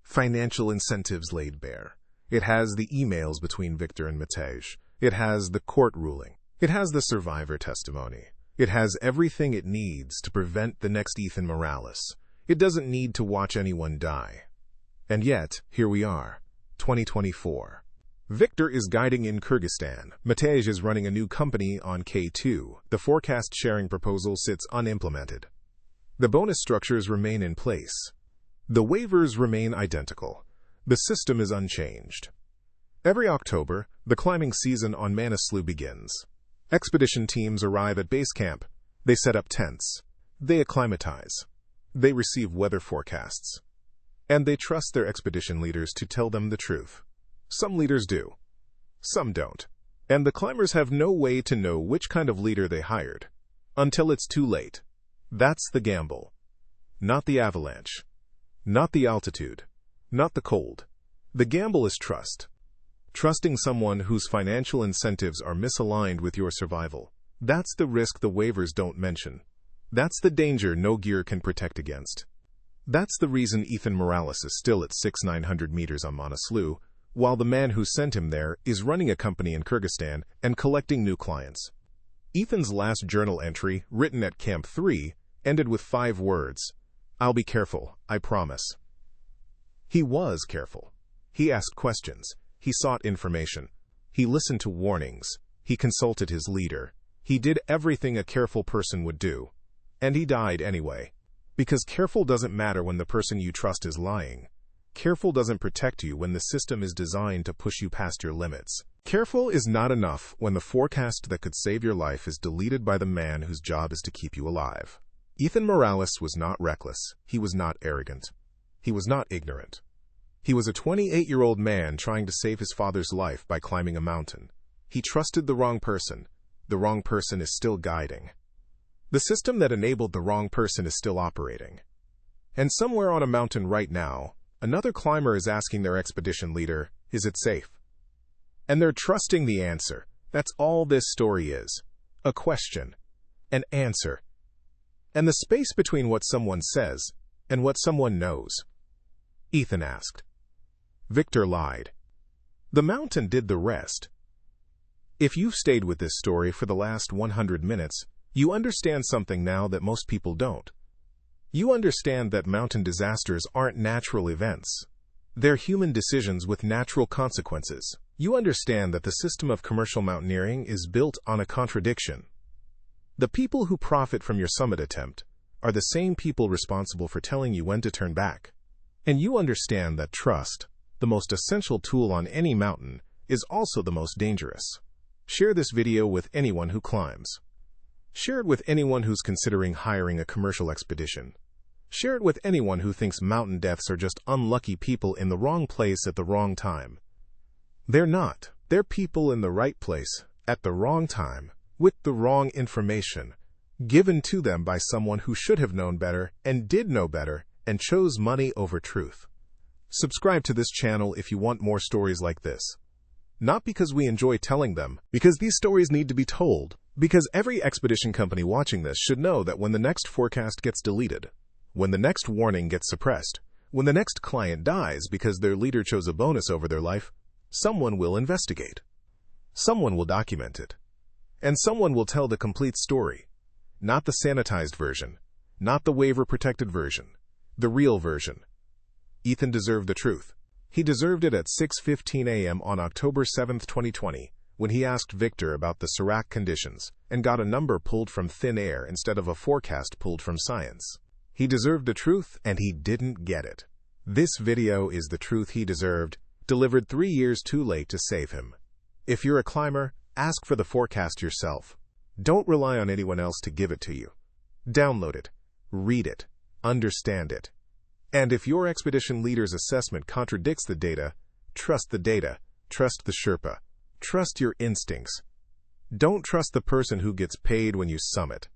financial incentives laid bare. It has the emails between Victor and Matej. It has the court ruling. It has the survivor testimony. It has everything it needs to prevent the next Ethan Morales. It doesn't need to watch anyone die. And yet, here we are, 2024. Victor is guiding in Kyrgyzstan. Matej is running a new company on K2. The forecast sharing proposal sits unimplemented. The bonus structures remain in place. The waivers remain identical. The system is unchanged. Every October, the climbing season on Manaslu begins. Expedition teams arrive at base camp. They set up tents. They acclimatize. They receive weather forecasts. And they trust their expedition leaders to tell them the truth. Some leaders do. Some don't. And the climbers have no way to know which kind of leader they hired. Until it's too late. That's the gamble. Not the avalanche. Not the altitude. Not the cold. The gamble is trust. Trusting someone whose financial incentives are misaligned with your survival. That's the risk the waivers don't mention. That's the danger no gear can protect against. That's the reason Ethan Morales is still at 6,900 meters on Manaslu, while the man who sent him there is running a company in Kyrgyzstan and collecting new clients. Ethan's last journal entry, written at Camp 3, ended with 5 words: "I'll be careful, I promise." He was careful. He asked questions. He sought information. He listened to warnings. He consulted his leader. He did everything a careful person would do. And he died anyway. Because careful doesn't matter when the person you trust is lying. Careful doesn't protect you when the system is designed to push you past your limits. Careful is not enough when the forecast that could save your life is deleted by the man whose job is to keep you alive. Ethan Morales was not reckless. He was not arrogant. He was not ignorant. He was a 28-year-old man trying to save his father's life by climbing a mountain. He trusted the wrong person. The wrong person is still guiding. The system that enabled the wrong person is still operating. And somewhere on a mountain right now, another climber is asking their expedition leader, "Is it safe?" And they're trusting the answer. That's all this story is. A question. An answer. And the space between what someone says and what someone knows. Ethan asked. Victor lied. The mountain did the rest. If you've stayed with this story for the last 100 minutes, you understand something now that most people don't. You understand that mountain disasters aren't natural events. They're human decisions with natural consequences. You understand that the system of commercial mountaineering is built on a contradiction. The people who profit from your summit attempt are the same people responsible for telling you when to turn back. And you understand that trust, the most essential tool on any mountain, is also the most dangerous. Share this video with anyone who climbs. Share it with anyone who's considering hiring a commercial expedition. Share it with anyone who thinks mountain deaths are just unlucky people in the wrong place at the wrong time. They're not. They're people in the right place, at the wrong time, with the wrong information, given to them by someone who should have known better and did know better and chose money over truth. Subscribe to this channel if you want more stories like this. Not because we enjoy telling them, because these stories need to be told. Because every expedition company watching this should know that when the next forecast gets deleted, when the next warning gets suppressed, when the next client dies because their leader chose a bonus over their life, someone will investigate. Someone will document it. And someone will tell the complete story. Not the sanitized version. Not the waiver-protected version. The real version. Ethan deserved the truth. He deserved it at 6:15 a.m. on October 7, 2020, when he asked Victor about the Serac conditions and got a number pulled from thin air instead of a forecast pulled from science. He deserved the truth, and he didn't get it. This video is the truth he deserved, delivered 3 years too late to save him. If you're a climber, ask for the forecast yourself. Don't rely on anyone else to give it to you. Download it. Read it. understand it. And if your expedition leader's assessment contradicts the data, trust the data, trust the Sherpa, trust your instincts. Don't trust the person who gets paid when you summit.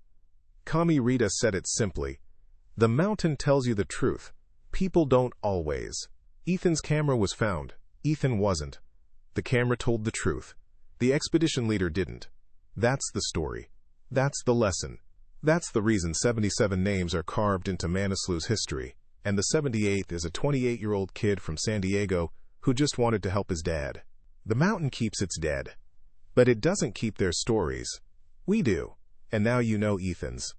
Kami Rita said it simply, "The mountain tells you the truth. People don't always." Ethan's camera was found. Ethan wasn't. The camera told the truth. The expedition leader didn't. That's the story. That's the lesson. That's the reason 77 names are carved into Manaslu's history, and the 78th is a 28-year-old kid from San Diego who just wanted to help his dad. The mountain keeps its dead, but it doesn't keep their stories. We do, and now you know Ethan's.